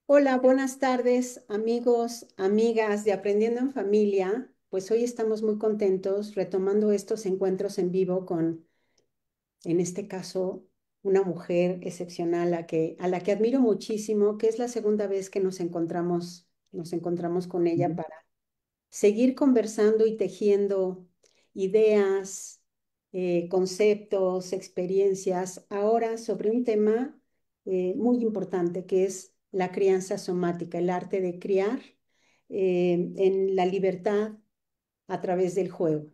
Hola, buenas tardes, amigos, amigas de Aprendiendo en Familia. Pues hoy estamos muy contentos retomando estos encuentros en vivo con, en este caso, una mujer excepcional a la que admiro muchísimo, que es la segunda vez que nos encontramos con ella Ujú. para seguir conversando y tejiendo ideas, conceptos, experiencias, ahora sobre un tema muy importante que es la crianza somática, el arte de criar en la libertad a través del juego.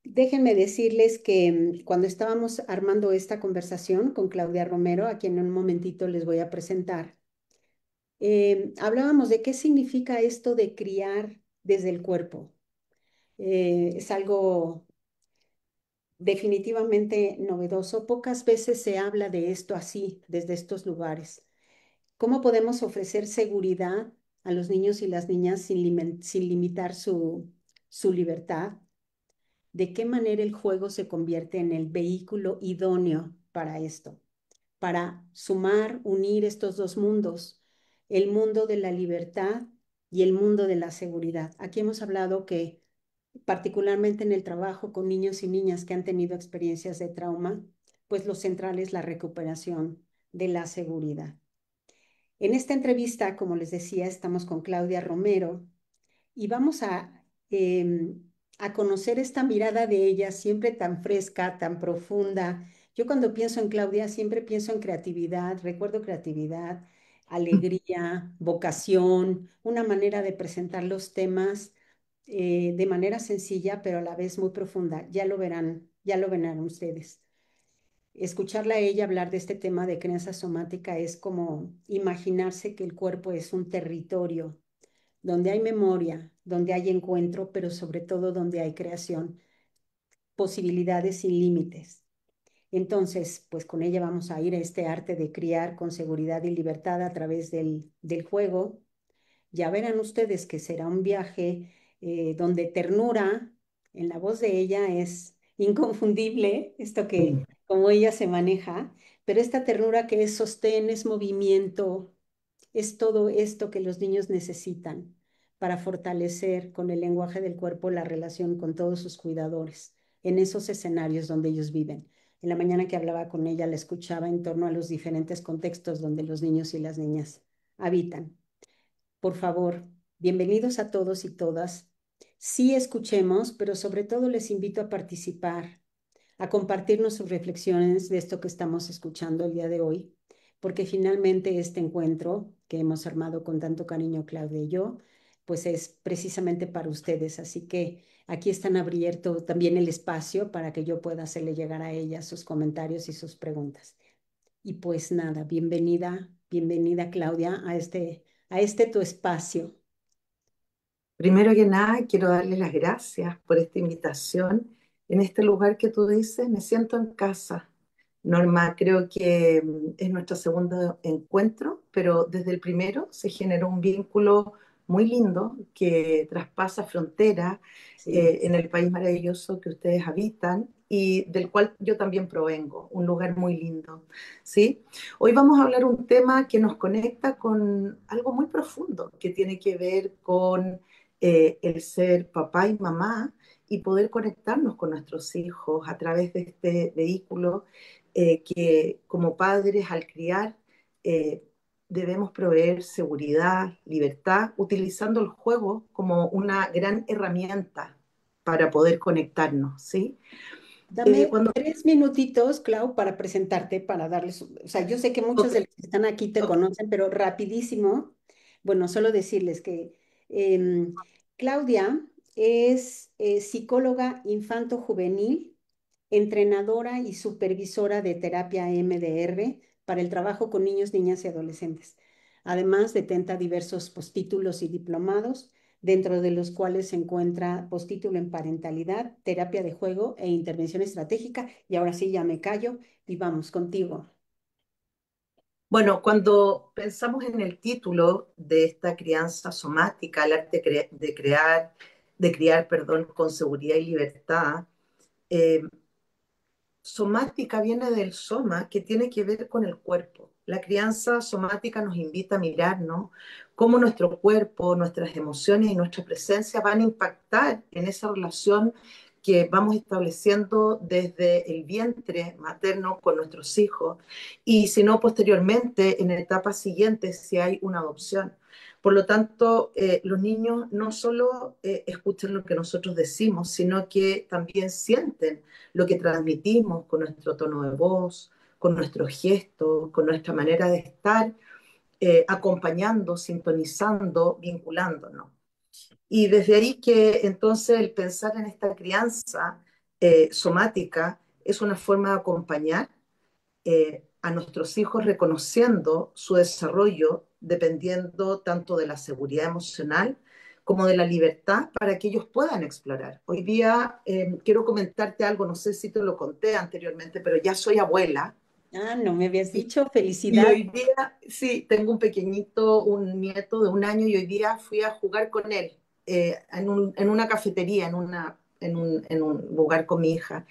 Déjenme decirles que cuando estábamos armando esta conversación con Claudia Romero, a quien en un momentito les voy a presentar, hablábamos de qué significa esto de criar desde el cuerpo. Es algo definitivamente novedoso. Pocas veces se habla de esto así, desde estos lugares. ¿Cómo podemos ofrecer seguridad a los niños y las niñas sin limitar su libertad? ¿De qué manera el juego se convierte en el vehículo idóneo para esto? Para sumar, unir estos dos mundos, el mundo de la libertad y el mundo de la seguridad. Aquí hemos hablado que particularmente en el trabajo con niños y niñas que han tenido experiencias de trauma, pues lo central es la recuperación de la seguridad. En esta entrevista, como les decía, estamos con Claudia Romero y vamos a conocer esta mirada de ella, siempre tan fresca, tan profunda. Yo cuando pienso en Claudia, siempre pienso en creatividad, recuerdo creatividad, alegría, vocación, una manera de presentar los temas de manera sencilla, pero a la vez muy profunda. Ya lo verán ustedes. Escucharla a ella hablar de este tema de crianza somática es como imaginarse que el cuerpo es un territorio donde hay memoria, donde hay encuentro, pero sobre todo donde hay creación, posibilidades sin límites. Entonces, pues con ella vamos a ir a este arte de criar con seguridad y libertad a través del juego. Ya verán ustedes que será un viaje donde ternura en la voz de ella es inconfundible, esto que Sí. como ella se maneja, pero esta ternura que es sostén, es movimiento, es todo esto que los niños necesitan para fortalecer con el lenguaje del cuerpo la relación con todos sus cuidadores en esos escenarios donde ellos viven. En la mañana que hablaba con ella, la escuchaba en torno a los diferentes contextos donde los niños y las niñas habitan. Por favor, bienvenidos a todos y todas. Sí escuchemos, pero sobre todo les invito a participar, a compartirnos sus reflexiones de esto que estamos escuchando el día de hoy, porque finalmente este encuentro que hemos armado con tanto cariño Claudia y yo, pues es precisamente para ustedes. Así que aquí están abierto también el espacio para que yo pueda hacerle llegar a ella sus comentarios y sus preguntas. Y pues nada, bienvenida, bienvenida Claudia a este tu espacio. Primero que nada, quiero darle las gracias por esta invitación. En este lugar que tú dices, me siento en casa. Norma, creo que es nuestro segundo encuentro, pero desde el primero se generó un vínculo muy lindo que traspasa fronteras Sí, en el país maravilloso que ustedes habitan y del cual yo también provengo, un lugar muy lindo, ¿sí? Hoy vamos a hablar un tema que nos conecta con algo muy profundo, que tiene que ver con el ser papá y mamá y poder conectarnos con nuestros hijos a través de este vehículo que como padres al criar eh, debemos proveer seguridad, libertad, utilizando el juego como una gran herramienta para poder conectarnos, ¿sí? dame Cuando... 3 minutitos, Clau, para presentarte, para darles, o sea, yo sé que muchos Ok, de los que están aquí te ok. conocen, pero rapidísimo, bueno, solo decirles que em, Claudia es psicóloga infanto-juvenil, entrenadora y supervisora de terapia MDR para el trabajo con niños, niñas y adolescentes. Además, detenta diversos postítulos y diplomados, dentro de los cuales se encuentra postítulo en parentalidad, terapia de juego e intervención estratégica. Y ahora sí, ya me callo y vamos contigo. Bueno, cuando pensamos en el título de esta crianza somática, el arte de criar, perdón, con seguridad y libertad, eh, somática viene del soma, que tiene que ver con el cuerpo. La crianza somática nos invita a mirarnos cómo nuestro cuerpo, nuestras emociones y nuestra presencia van a impactar en esa relación que vamos estableciendo desde el vientre materno con nuestros hijos y si no posteriormente en etapas siguientes si hay una adopción. Por lo tanto, los niños no solo escuchan lo que nosotros decimos, sino que también sienten lo que transmitimos con nuestro tono de voz, con nuestros gestos, con nuestra manera de estar, acompañando, sintonizando, vinculándonos. Y desde ahí que entonces el pensar en esta crianza somática es una forma de acompañar a nuestros hijos reconociendo su desarrollo dependiendo tanto de la seguridad emocional como de la libertad para que ellos puedan explorar. Hoy día quiero comentarte algo, no sé si te lo conté anteriormente, pero ya soy abuela. Ah, no me habías Y, dicho, y felicidad. hoy día, sí, tengo un pequeñito, un nieto de 1 año y hoy día fui a jugar con él en una cafetería, en un lugar con mi hija.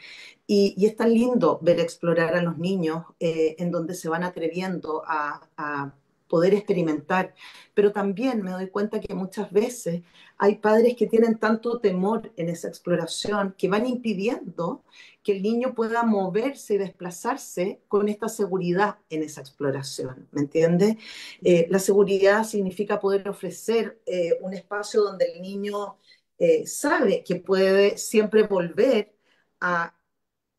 Y es tan lindo ver explorar a los niños en donde se van atreviendo a poder experimentar. Pero también me doy cuenta que muchas veces hay padres que tienen tanto temor en esa exploración que van impidiendo que el niño pueda moverse y desplazarse con esta seguridad en esa exploración. ¿Me entiendes? La seguridad significa poder ofrecer un espacio donde el niño sabe que puede siempre volver a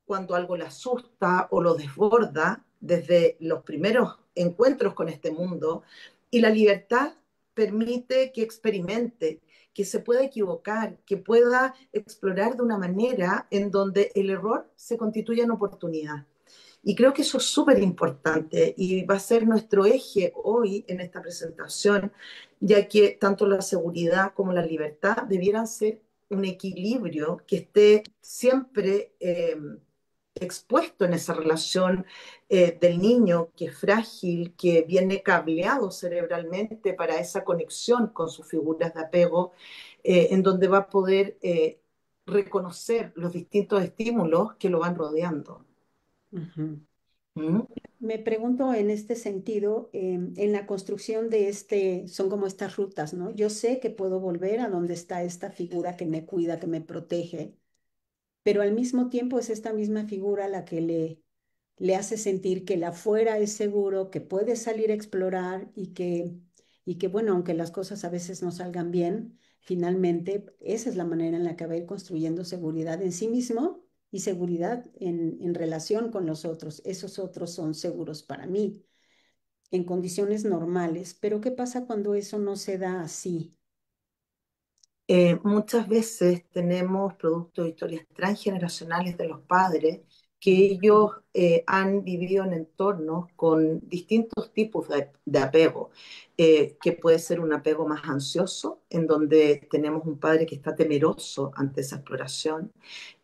cuando algo le asusta o lo desborda desde los primeros encuentros con este mundo y la libertad permite que experimente, que se pueda equivocar, que pueda explorar de una manera en donde el error se constituya en oportunidad. Y creo que eso es súper importante y va a ser nuestro eje hoy en esta presentación, ya que tanto la seguridad como la libertad debieran ser un equilibrio que esté siempre expuesto en esa relación del niño que es frágil, que viene cableado cerebralmente para esa conexión con sus figuras de apego, en donde va a poder reconocer los distintos estímulos que lo van rodeando. Ujú. ¿Mm? Me pregunto en este sentido, en la construcción de este, son como estas rutas, ¿no? Yo sé que puedo volver a donde está esta figura que me cuida, que me protege, pero al mismo tiempo es esta misma figura la que le hace sentir que el afuera es seguro, que puede salir a explorar y que, bueno, aunque las cosas a veces no salgan bien, finalmente esa es la manera en la que va a ir construyendo seguridad en sí mismo y seguridad en relación con los otros. Esos otros son seguros para mí en condiciones normales, pero ¿qué pasa cuando eso no se da así? Muchas veces tenemos producto de historias transgeneracionales de los padres que Ujú. ellos han vivido en entornos con distintos tipos de apego, que puede ser un apego más ansioso, en donde tenemos un padre que está temeroso ante esa exploración,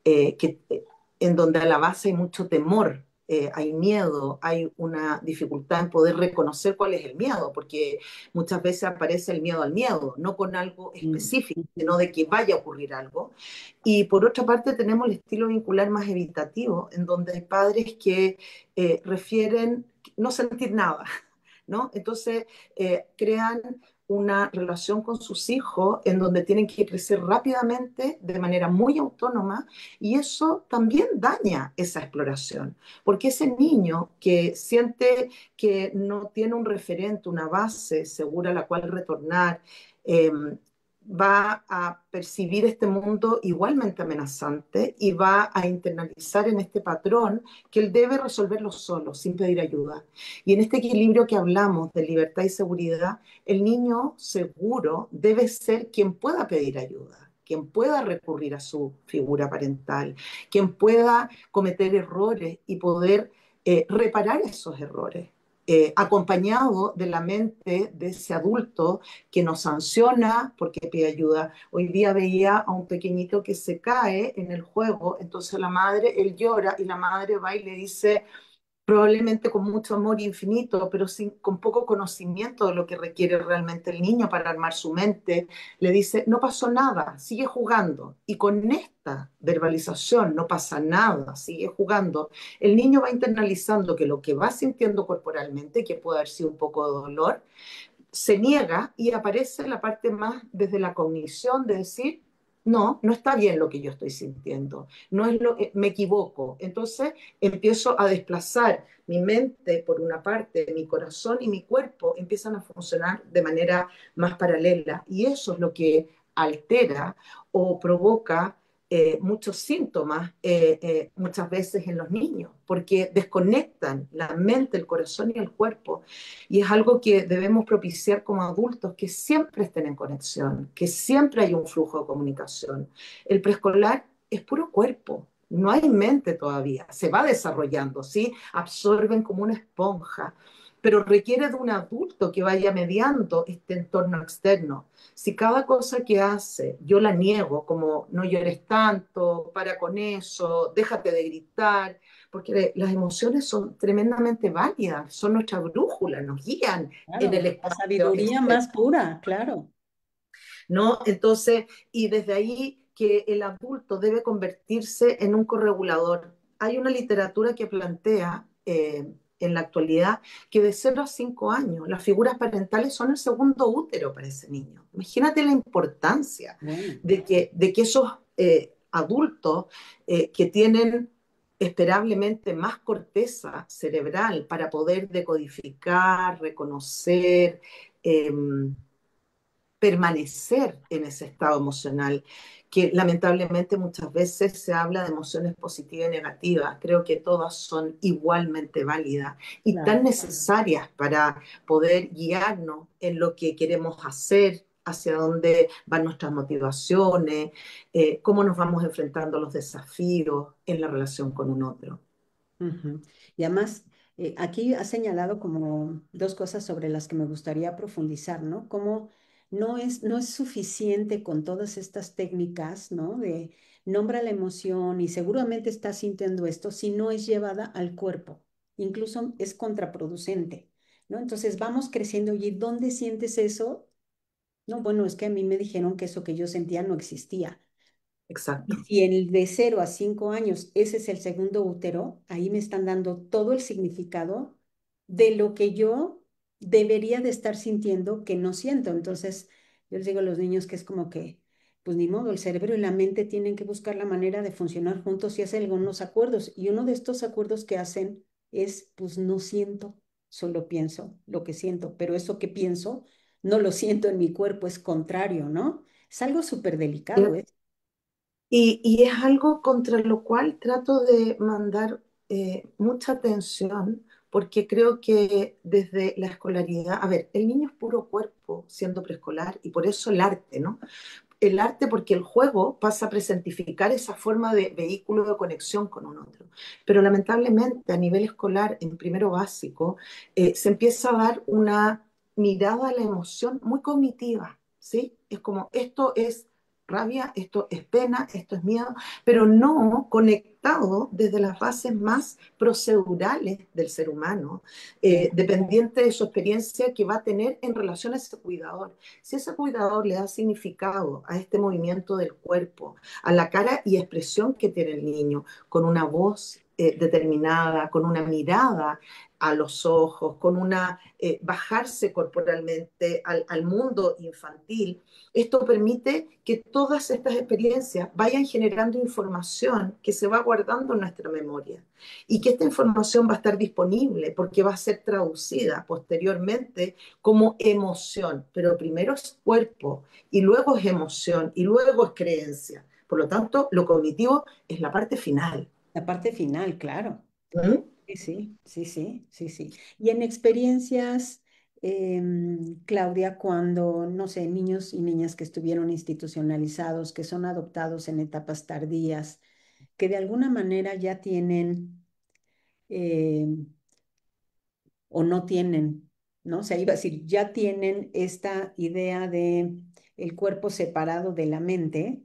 en donde a la base hay mucho temor, hay miedo, hay una dificultad en poder reconocer cuál es el miedo, porque muchas veces aparece el miedo al miedo, no con algo Mm, específico, sino ujú. de que vaya a ocurrir algo. Y por otra parte tenemos el estilo vincular más evitativo, en donde hay padres que refieren no sentir nada, ¿no? Entonces, crean una relación con sus hijos en donde tienen que crecer rápidamente de manera muy autónoma y eso también daña esa exploración, porque ese niño que siente que no tiene un referente, una base segura a la cual retornar, eh, va a percibir este mundo igualmente amenazante y va a internalizar en este patrón que él debe resolverlo solo, sin pedir ayuda. Y en este equilibrio que hablamos de libertad y seguridad, el niño seguro debe ser quien pueda pedir ayuda, quien pueda recurrir a su figura parental, quien pueda cometer errores y poder reparar esos errores. Acompañado de la mente de ese adulto que nos sanciona porque pide ayuda. Hoy día veía a un pequeñito que se cae en el juego, entonces la madre, él llora y la madre va y le dice, probablemente con mucho amor infinito, pero con poco conocimiento de lo que requiere realmente el niño para armar su mente, le dice, no pasó nada, sigue jugando. Y con esta verbalización, no pasa nada, sigue jugando, el niño va internalizando que lo que va sintiendo corporalmente, que puede haber sido un poco de dolor, se niega y aparece la parte más desde la cognición de decir, no, no está bien lo que yo estoy sintiendo, no es me equivoco. Entonces empiezo a desplazar mi mente por una parte, mi corazón y mi cuerpo empiezan a funcionar de manera más paralela y eso es lo que altera o provoca muchos síntomas muchas veces en los niños, porque desconectan la mente, el corazón y el cuerpo. Y es algo que debemos propiciar como adultos, que siempre estén en conexión, que siempre hay un flujo de comunicación. El preescolar es puro cuerpo, no hay mente todavía, se va desarrollando, ¿sí? Absorben como una esponja, pero requiere de un adulto que vaya mediando este entorno externo. Si cada cosa que hace yo la niego, como no llores tanto, para con eso, déjate de gritar, porque las emociones son tremendamente válidas, son nuestra brújula, nos guían en el Claro, la espacio sabiduría externo, más pura, claro, ¿no? Entonces, y desde ahí que el adulto debe convertirse en un corregulador. Hay una literatura que plantea en la actualidad que de 0 a 5 años las figuras parentales son el segundo útero para ese niño. Imagínate la importancia bueno, de que esos adultos que tienen esperablemente más corteza cerebral para poder decodificar, reconocer, eh, permanecer en ese estado emocional, que lamentablemente muchas veces se habla de emociones positivas y negativas. Creo que todas son igualmente válidas y tan claro. necesarias para poder guiarnos en lo que queremos hacer, hacia dónde van nuestras motivaciones, cómo nos vamos enfrentando a los desafíos en la relación con un otro. Ujú. Y además, aquí has señalado como dos cosas sobre las que me gustaría profundizar, ¿no? Como no es suficiente con todas estas técnicas, ¿no? De nombra la emoción y seguramente estás sintiendo esto si no es llevada al cuerpo. Incluso es contraproducente, ¿no? Entonces vamos creciendo y ¿dónde sientes eso? No, bueno, es que a mí me dijeron que eso que yo sentía no existía. Y Exacto. si en el de 0 a 5 años ese es el segundo útero, ahí me están dando todo el significado de lo que yo debería de estar sintiendo que no siento. Entonces, yo les digo a los niños que es como que, pues ni modo, el cerebro y la mente tienen que buscar la manera de funcionar juntos y hacer algunos acuerdos. Y uno de estos acuerdos que hacen es, pues no siento, solo pienso lo que siento, pero eso que pienso no lo siento en mi cuerpo, es contrario, ¿no? Es algo súper delicado, ¿eh? Y es algo contra lo cual trato de mandar mucha atención, porque creo que desde la escolaridad, a ver, el niño es puro cuerpo siendo preescolar y por eso el arte, ¿no? El arte porque el juego pasa a presentificar esa forma de vehículo de conexión con un otro. Pero lamentablemente a nivel escolar, en primero básico, se empieza a dar una mirada a la emoción muy cognitiva, ¿sí? Es como, esto es rabia, esto es pena, esto es miedo, pero no conectado desde las bases más procedurales del ser humano, Sí. dependiente de su experiencia que va a tener en relación a ese cuidador. Si ese cuidador le da significado a este movimiento del cuerpo, a la cara y expresión que tiene el niño, con una voz determinada, con una mirada a los ojos, con una bajarse corporalmente al mundo infantil, esto permite que todas estas experiencias vayan generando información que se va guardando en nuestra memoria y que esta información va a estar disponible porque va a ser traducida posteriormente como emoción, pero primero es cuerpo y luego es emoción y luego es creencia. Por lo tanto, lo cognitivo es la parte final. La parte final, claro. ¿Mm? Sí, sí, sí, sí, sí, sí. Y en experiencias, Claudia, cuando, no sé, niños y niñas que estuvieron institucionalizados, que son adoptados en etapas tardías, que de alguna manera ya tienen em, o no tienen, ¿no? O sea, iba a decir, ya tienen esta idea de el cuerpo separado de la mente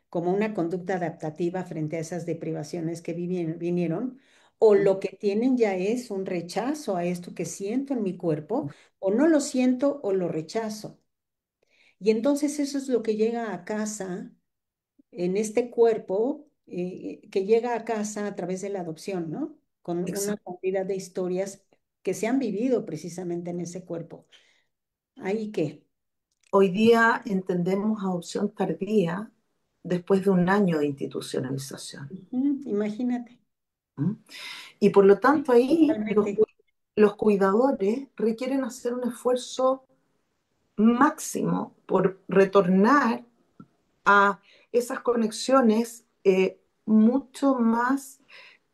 como una conducta adaptativa frente a esas deprivaciones que vinieron, o lo que tienen ya es un rechazo a esto que siento en mi cuerpo, o no lo siento o lo rechazo. Y entonces eso es lo que llega a casa en este cuerpo, que llega a casa a través de la adopción, ¿no? Con una Exacto. cantidad de historias que se han vivido precisamente en ese cuerpo. ¿Ahí qué? Hoy día entendemos adopción tardía después de un año de institucionalización. Ujú, imagínate. ¿Mm? Y por lo tanto ahí Totalmente. los cuidadores requieren hacer un esfuerzo máximo por retornar a esas conexiones mucho más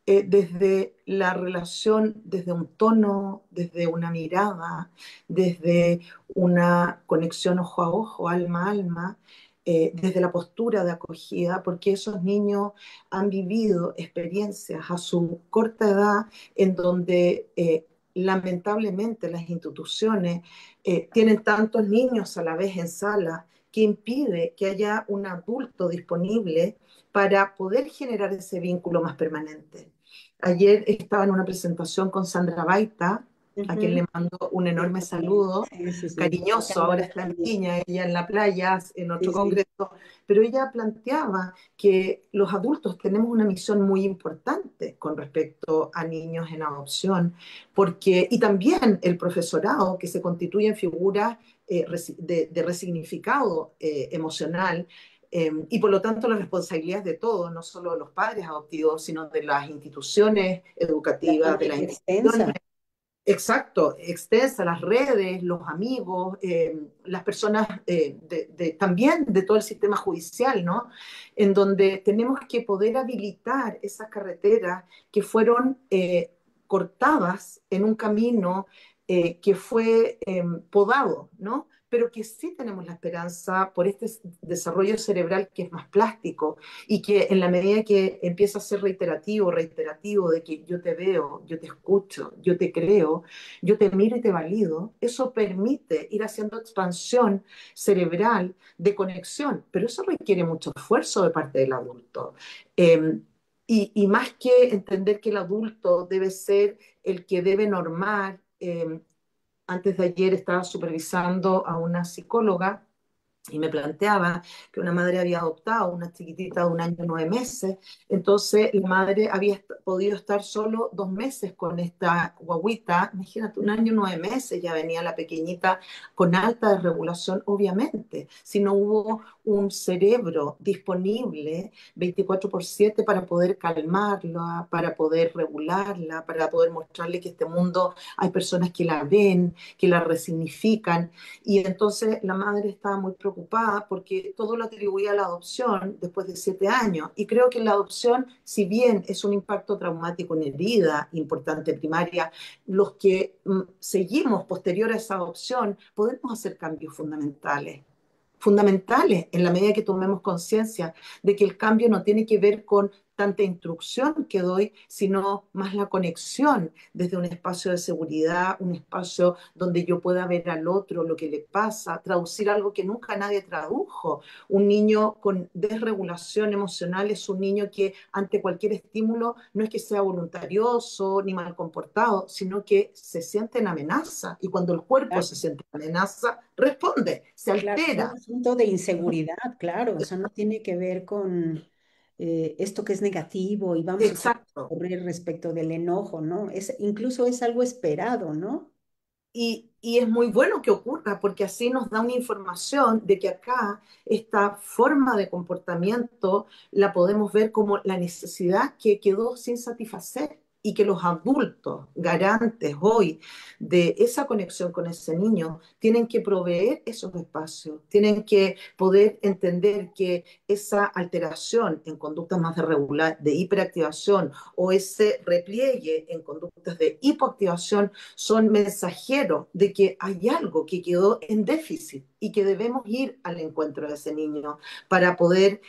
desde la relación, desde un tono, desde una mirada, desde una conexión ojo a ojo, alma a alma, desde la postura de acogida, porque esos niños han vivido experiencias a su corta edad en donde lamentablemente las instituciones tienen tantos niños a la vez en sala que impide que haya un adulto disponible para poder generar ese vínculo más permanente. Ayer estaba en una presentación con Sandra Baita, a quien Ujú. le mando un Sí, enorme también. saludo, Sí, sí, sí. Me cariñoso, ahora encanta está en también. Viña, ella en la playa, en Sí, otro sí. congreso, pero ella planteaba que los adultos tenemos una misión muy importante con respecto a niños en adopción, porque, y también el profesorado que se constituye en figuras de resignificado emocional, y por lo tanto la responsabilidad es de todos, no solo de los padres adoptivos, sino de las instituciones La educativas, de las familia instituciones, extensa. exacto, extensas, las redes, los amigos, las personas también de todo el sistema judicial, ¿no? En donde tenemos que poder habilitar esas carreteras que fueron cortadas en un camino que fue podado, ¿no? Pero que sí tenemos la esperanza por este desarrollo cerebral que es más plástico y que en la medida que empieza a ser reiterativo, reiterativo, de que yo te veo, yo te escucho, yo te creo, yo te miro y te valido, eso permite ir haciendo expansión cerebral de conexión, pero eso requiere mucho esfuerzo de parte del adulto. Eh, y más que entender que el adulto debe ser el que debe normar, antes de ayer estaba supervisando a una psicóloga y me planteaba que una madre había adoptado una chiquitita de 1 año 9 meses, entonces la madre había podido estar solo 2 meses con esta guaguita, imagínate, 1 año 9 meses, ya venía la pequeñita con alta desregulación, obviamente, si no hubo un cerebro disponible 24/7 para poder calmarla, para poder regularla, para poder mostrarle que este mundo hay personas que la ven, que la resignifican, y entonces la madre estaba muy preocupada porque todo lo atribuía a la adopción después de 7 años. Y creo que la adopción, si bien es un impacto traumático en herida importante primaria, los que seguimos posterior a esa adopción podemos hacer cambios fundamentales. Fundamentales en la medida que tomemos conciencia de que el cambio no tiene que ver con tanta instrucción que doy, sino más la conexión desde un espacio de seguridad, un espacio donde yo pueda ver al otro lo que le pasa, traducir algo que nunca nadie tradujo. Un niño con desregulación emocional es un niño que ante cualquier estímulo no es que sea voluntarioso ni mal comportado, sino que se siente en amenaza, y cuando el cuerpo se siente en amenaza, responde, se Claro, es un altera. asunto de inseguridad, claro, o sea, no tiene que ver con esto que es negativo y vamos a echar a Exacto. correr respecto del enojo, ¿no? Incluso es algo esperado, ¿no? Y es muy bueno que ocurra porque así nos da una información de que acá esta forma de comportamiento la podemos ver como la necesidad que quedó sin satisfacer, y que los adultos garantes hoy de esa conexión con ese niño tienen que proveer esos espacios, tienen que poder entender que esa alteración en conductas más de regular, de hiperactivación, o ese repliegue en conductas de hipoactivación son mensajeros de que hay algo que quedó en déficit y que debemos ir al encuentro de ese niño para poder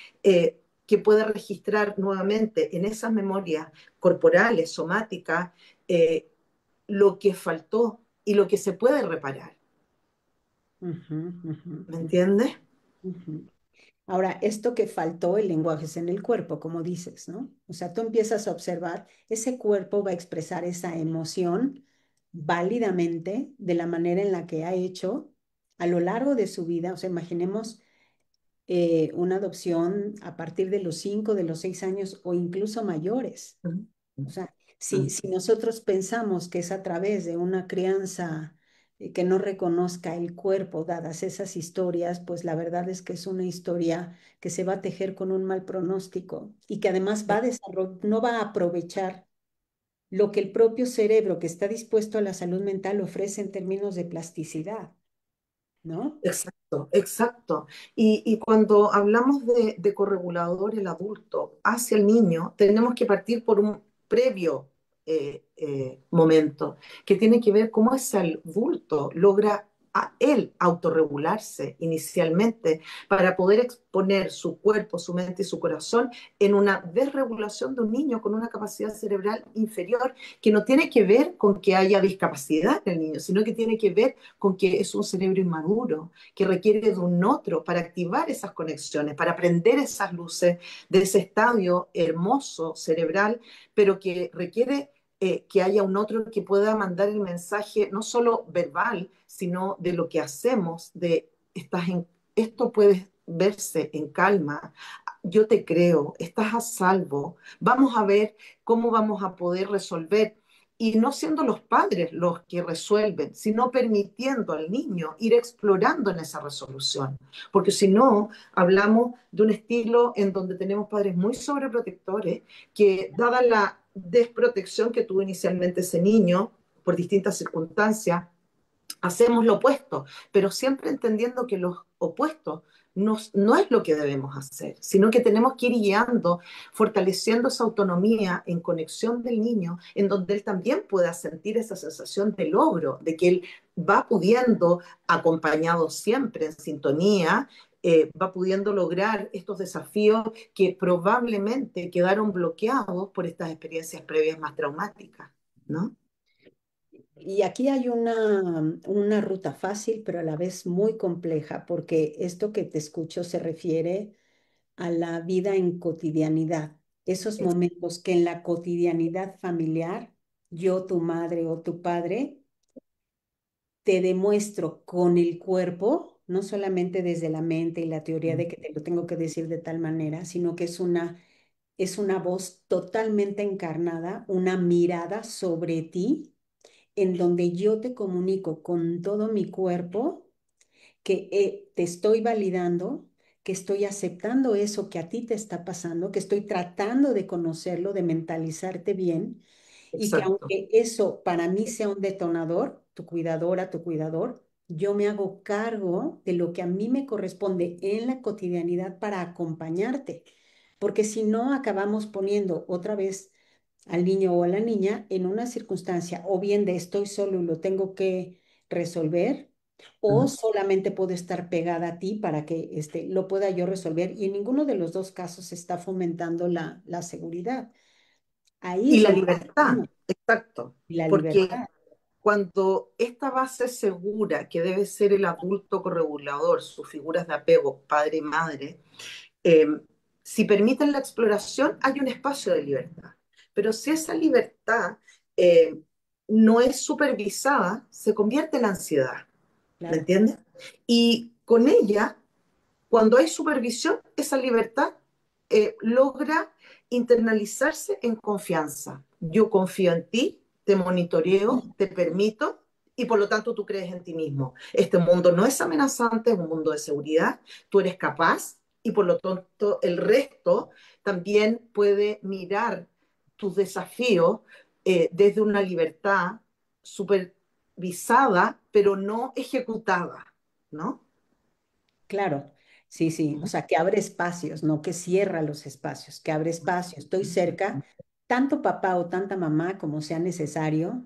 que pueda registrar nuevamente en esas memorias corporales, somáticas, eh, lo que faltó y lo que se puede reparar. Ujú, ujú, ¿Me ujú, entiendes? ujú. Ahora, esto que faltó, el lenguaje es en el cuerpo, como dices, ¿no? O sea, tú empiezas a observar, ese cuerpo va a expresar esa emoción válidamente de la manera en la que ha hecho a lo largo de su vida. O sea, imaginemos una adopción a partir de los 5, de los 6 años o incluso mayores. Ujú, O sea, si, ujú. si nosotros pensamos que es a través de una crianza que no reconozca el cuerpo, dadas esas historias, pues la verdad es que es una historia que se va a tejer con un mal pronóstico y que además no va a aprovechar lo que el propio cerebro que está dispuesto a la salud mental ofrece en términos de plasticidad, ¿no? Exacto, exacto. Y cuando hablamos de corregulador, el adulto hacia el niño, tenemos que partir por un previo momento, que tiene que ver cómo ese adulto logra a él autorregularse inicialmente para poder exponer su cuerpo, su mente y su corazón en una desregulación de un niño con una capacidad cerebral inferior que no tiene que ver con que haya discapacidad en el niño, sino que tiene que ver con que es un cerebro inmaduro, que requiere de un otro para activar esas conexiones, para prender esas luces de ese estadio hermoso cerebral, pero que requiere que haya un otro que pueda mandar el mensaje no solo verbal, sino de lo que hacemos, de esto puede verse en calma, yo te creo, estás a salvo, vamos a ver cómo vamos a poder resolver y no siendo los padres los que resuelven, sino permitiendo al niño ir explorando en esa resolución. Porque si no, hablamos de un estilo en donde tenemos padres muy sobreprotectores que, dada la desprotección que tuvo inicialmente ese niño por distintas circunstancias, hacemos lo opuesto, pero siempre entendiendo que los opuestos no es lo que debemos hacer, sino que tenemos que ir guiando, fortaleciendo esa autonomía en conexión del niño, en donde él también pueda sentir esa sensación de logro, de que él va pudiendo, acompañado siempre en sintonía, va pudiendo lograr estos desafíos que probablemente quedaron bloqueados por estas experiencias previas más traumáticas, ¿no? Y aquí hay una ruta fácil, pero a la vez muy compleja, porque esto que te escucho se refiere a la vida en cotidianidad, esos momentos que en la cotidianidad familiar, yo, tu madre o tu padre, te demuestro con el cuerpo, no solamente desde la mente y la teoría de que te lo tengo que decir de tal manera, sino que es una voz totalmente encarnada, una mirada sobre ti, en donde yo te comunico con todo mi cuerpo que te estoy validando, que estoy aceptando eso que a ti te está pasando, que estoy tratando de conocerlo, de mentalizarte bien y que Exacto. aunque eso para mí sea un detonador, tu cuidadora, tu cuidador, yo me hago cargo de lo que a mí me corresponde en la cotidianidad para acompañarte, porque si no acabamos poniendo otra vez al niño o a la niña en una circunstancia o bien de estoy solo y lo tengo que resolver, o Ujú. solamente puedo estar pegada a ti para que lo pueda yo resolver. Y en ninguno de los dos casos se está fomentando la seguridad. Ahí Y es la donde libertad, estamos, exacto, y la porque libertad, cuando esta base segura que debe ser el adulto corregulador, sus figuras de apego, padre y madre, eh, si permiten la exploración, hay un espacio de libertad. Pero si esa libertad eh, no es supervisada, se convierte en ansiedad, ¿me claro. entiendes? Y con ella cuando hay supervisión, esa libertad logra internalizarse en confianza. Yo confío en ti, te monitoreo, te permito y por lo tanto tú crees en ti mismo. Este mundo no es amenazante, es un mundo de seguridad, tú eres capaz y por lo tanto el resto también puede mirar tus desafíos desde una libertad supervisada, pero no ejecutada, ¿no? Claro, sí, sí, o sea, que abre espacios, no que cierra los espacios, que abre espacios. Estoy cerca, tanto papá o tanta mamá como sea necesario,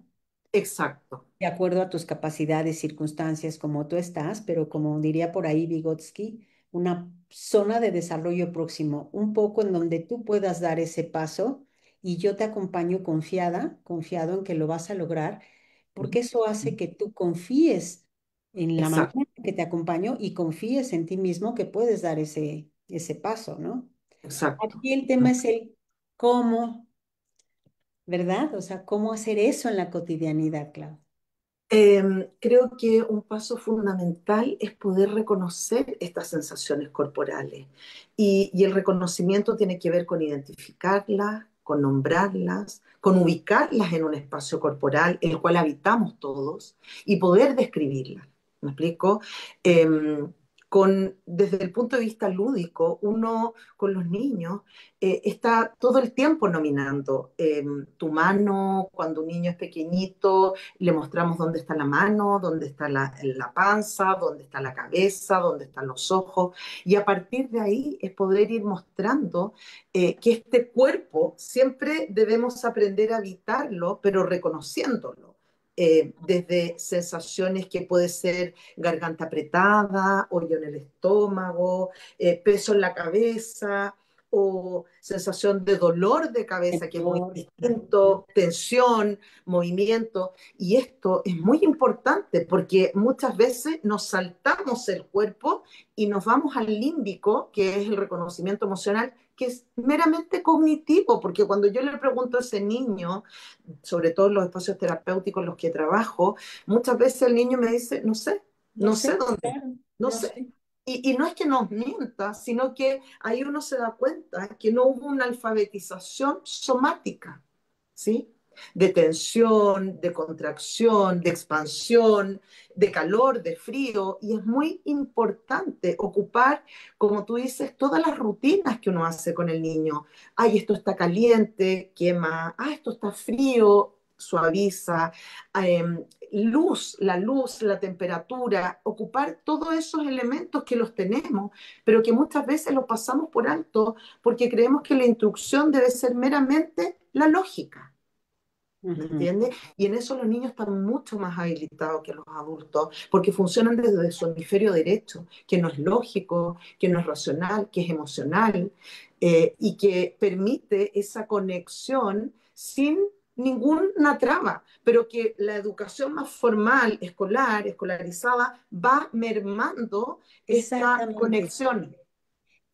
Exacto. de acuerdo a tus capacidades, circunstancias, como tú estás, pero como diría por ahí Vygotsky, una zona de desarrollo próximo, un poco en donde tú puedas dar ese paso y yo te acompaño confiada, confiado en que lo vas a lograr, porque eso hace que tú confíes en la manera Exacto, en que te acompaño y confíes en ti mismo que puedes dar ese paso, ¿no? exacto. Aquí el tema es el cómo, ¿verdad? O sea, cómo hacer eso en la cotidianidad, claro. Creo que un paso fundamental es poder reconocer estas sensaciones corporales y el reconocimiento tiene que ver con identificarlas, con nombrarlas, con ubicarlas en un espacio corporal, el cual habitamos todos y poder describirlas. ¿Me explico? Desde el punto de vista lúdico, uno con los niños está todo el tiempo nominando tu mano cuando un niño es pequeñito, le mostramos dónde está la mano, dónde está la panza, dónde está la cabeza, dónde están los ojos. Y a partir de ahí es poder ir mostrando que este cuerpo siempre debemos aprender a habitarlo, pero reconociéndolo. Desde sensaciones que puede ser garganta apretada, hoyo en el estómago, peso en la cabeza, o sensación de dolor de cabeza, que es muy Temblor. distinto, tensión, movimiento. Y esto es muy importante porque muchas veces nos saltamos el cuerpo y nos vamos al límbico, que es el reconocimiento emocional, que es meramente cognitivo, porque cuando yo le pregunto a ese niño, sobre todo en los espacios terapéuticos en los que trabajo, muchas veces el niño me dice, no sé, No no sé, sé dónde, claro, no no sé. sé. Y no es que nos mienta, sino que ahí uno se da cuenta que no hubo una alfabetización somática, ¿sí? De tensión, de contracción, de expansión, de calor, de frío, y es muy importante ocupar, como tú dices, todas las rutinas que uno hace con el niño. Ay, esto está caliente, quema, ah, esto está frío, suaviza, eh, luz, la temperatura, ocupar todos esos elementos que los tenemos, pero que muchas veces los pasamos por alto porque creemos que la instrucción debe ser meramente la lógica. ¿Me Ujú. entiendes? Y en eso los niños están mucho más habilitados que los adultos, porque funcionan desde su hemisferio derecho, que no es lógico, que no es racional, que es emocional, y que permite esa conexión sin ninguna traba, pero que la educación más formal, escolar, escolarizada, va mermando esta Exactamente. conexión.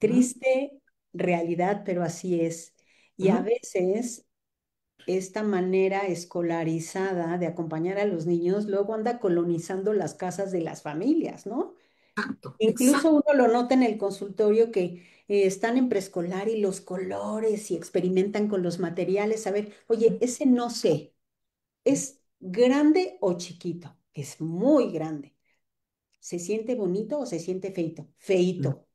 ¿Mm? Triste realidad, pero así es. Y a ¿Mm? veces esta manera escolarizada de acompañar a los niños luego anda colonizando las casas de las familias, ¿no? Exacto, Incluso exacto. uno lo nota en el consultorio que están en preescolar y los colores y experimentan con los materiales. A ver, oye, ese no sé, ¿es grande o chiquito? Es muy grande. ¿Se siente bonito o se siente feito? ¿Mm? Feito.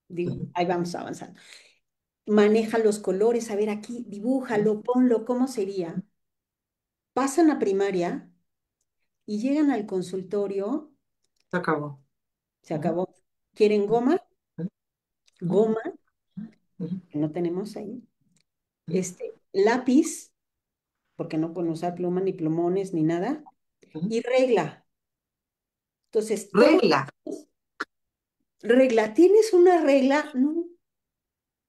Digo, ¿Mm? ahí vamos avanzando. Maneja los colores, a ver aquí, ¿Mm? dibújalo, ponlo, ¿cómo sería? Pasan a primaria y llegan al consultorio, Se acabó. se ¿Mm? acabó. ¿Quieren goma? ¿Mm? Goma, ¿Mm? que no tenemos ahí. ¿Mm? Lápiz, porque no pueden usar pluma ni plumones ni nada, ¿Mm? y regla. Entonces, todo Regla. es regla. ¿Tienes una regla? No.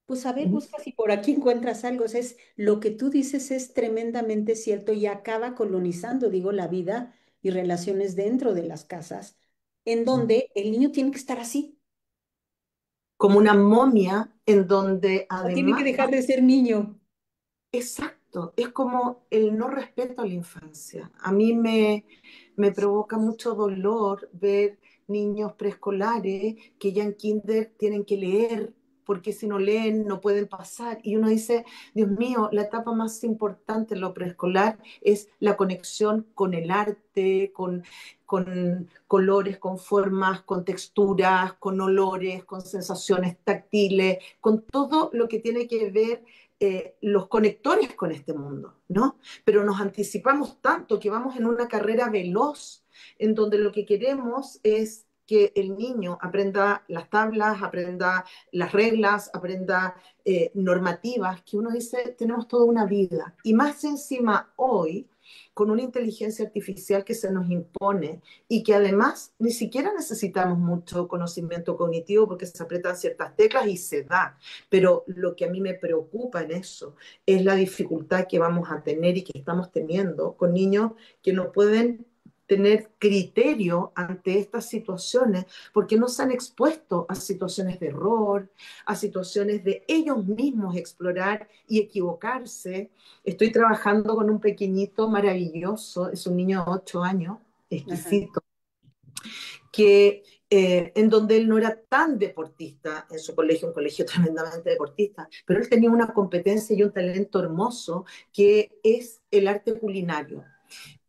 Pues a ver, ¿Mm? busca si por aquí encuentras algo. O sea, lo que tú dices es tremendamente cierto y acaba colonizando, digo, la vida y relaciones dentro de las casas, en donde el niño tiene que estar así, Como una momia en donde o tiene que además, dejar de ser niño. exacto, es como el no respeto a la infancia. Me provoca mucho dolor ver niños preescolares que ya en kinder tienen que leer, porque si no leen no pueden pasar. Y uno dice, Dios mío, la etapa más importante en lo preescolar es la conexión con el arte, con colores, con formas, con texturas, con olores, con sensaciones táctiles, con todo lo que tiene que ver los conectores con este mundo, ¿no? Pero nos anticipamos tanto que vamos en una carrera veloz en donde lo que queremos es que el niño aprenda las tablas, aprenda las reglas, aprenda normativas, que uno dice, tenemos toda una vida. Y más encima hoy, con una inteligencia artificial que se nos impone y que además ni siquiera necesitamos mucho conocimiento cognitivo porque se apretan ciertas teclas y se da. Pero lo que a mí me preocupa en eso es la dificultad que vamos a tener y que estamos teniendo con niños que no pueden tener criterio ante estas situaciones porque no se han expuesto a situaciones de error, a situaciones de ellos mismos explorar y equivocarse. Estoy trabajando con un pequeñito maravilloso, es un niño de 8 años, Ajá. exquisito, que en donde él no era tan deportista en su colegio, un colegio tremendamente deportista, pero él tenía una competencia y un talento hermoso que es el arte culinario.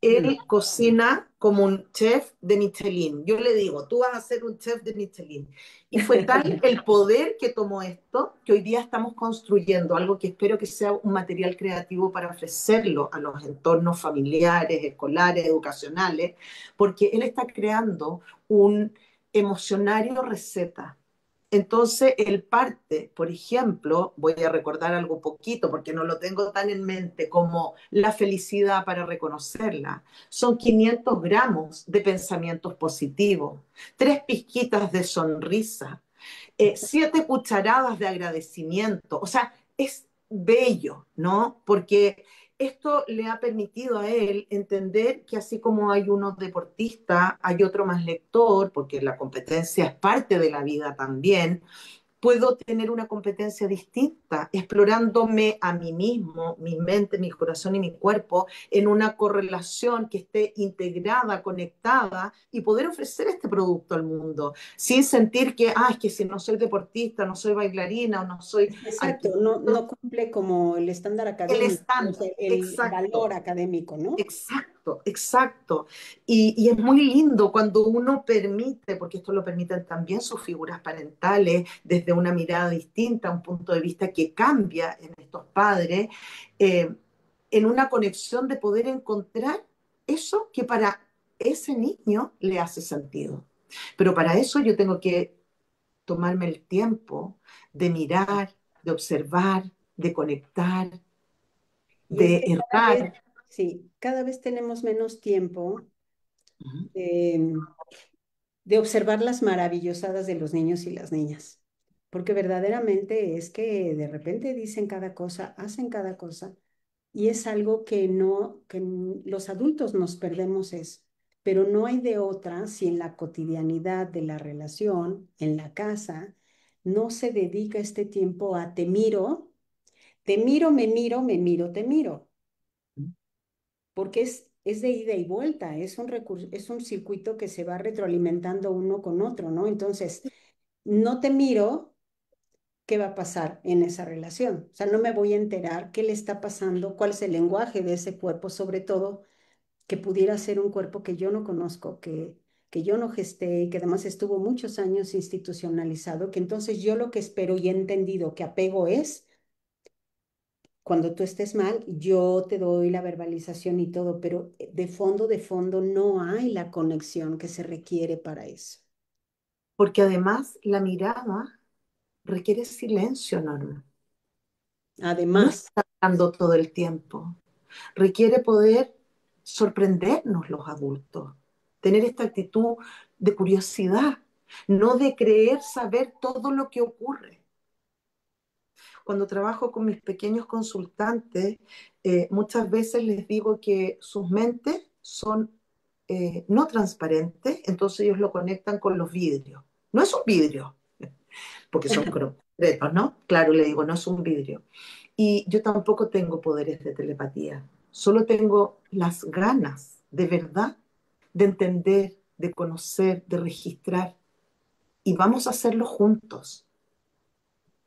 Mm. Él cocina como un chef de Michelin. Yo le digo, tú vas a ser un chef de Michelin. Y fue tal el poder que tomó esto que hoy día estamos construyendo algo que espero que sea un material creativo para ofrecerlo a los entornos familiares, escolares, educacionales, porque él está creando un emocionario receta. Entonces, el parte, por ejemplo, voy a recordar algo poquito porque no lo tengo tan en mente como la felicidad para reconocerla. Son 500 gramos de pensamientos positivos, 3 pizquitas de sonrisa, 7 cucharadas de agradecimiento. O sea, es bello, ¿no? Porque esto le ha permitido a él entender que así como hay unos deportistas, hay otro más lector, porque la competencia es parte de la vida también, puedo tener una competencia distinta, explorándome a mí mismo, mi mente, mi corazón y mi cuerpo en una correlación que esté integrada, conectada y poder ofrecer este producto al mundo sin sentir que, es que si no soy deportista, no soy bailarina o no soy Exacto, no, arquitecto, no cumple como el estándar el académico, o sea, estándar, el valor exacto. académico, ¿no? Exacto, exacto. Y es muy lindo cuando uno permite, porque esto lo permiten también sus figuras parentales, desde una mirada distinta, un punto de vista que cambia en estos padres, eh, en una conexión de poder encontrar eso que para ese niño le hace sentido. Pero para eso yo tengo que tomarme el tiempo de mirar, de observar, de conectar, Y es de que cada vez, errar. sí, cada vez tenemos menos tiempo Ujú. de, de observar las maravillosadas de los niños y las niñas, porque verdaderamente es que de repente dicen cada cosa, hacen cada cosa, y es algo que no, los adultos nos perdemos eso, pero no hay de otra si en la cotidianidad de la relación, en la casa, no se dedica este tiempo a te miro, me miro, me miro, te miro, porque es de ida y vuelta, es un recurso, es un circuito que se va retroalimentando uno con otro, ¿no? Entonces, no te miro, ¿qué va a pasar en esa relación? O sea, no me voy a enterar qué le está pasando, cuál es el lenguaje de ese cuerpo, sobre todo que pudiera ser un cuerpo que yo no conozco, que yo no gesté y que además estuvo muchos años institucionalizado, que entonces yo lo que espero y he entendido que apego es cuando tú estés mal, yo te doy la verbalización y todo, pero de fondo, no hay la conexión que se requiere para eso. Porque además la mirada requiere silencio, Norma. No Además, está hablando todo el tiempo. Requiere poder sorprendernos los adultos, tener esta actitud de curiosidad, no de creer saber todo lo que ocurre. Cuando trabajo con mis pequeños consultantes, muchas veces les digo que sus mentes son no transparentes, entonces ellos lo conectan con los vidrios. No es un vidrio, porque son concretos, ¿no? Claro, le digo, no es un vidrio. Y yo tampoco tengo poderes de telepatía, solo tengo las ganas de verdad de entender, de conocer, de registrar. Y vamos a hacerlo juntos,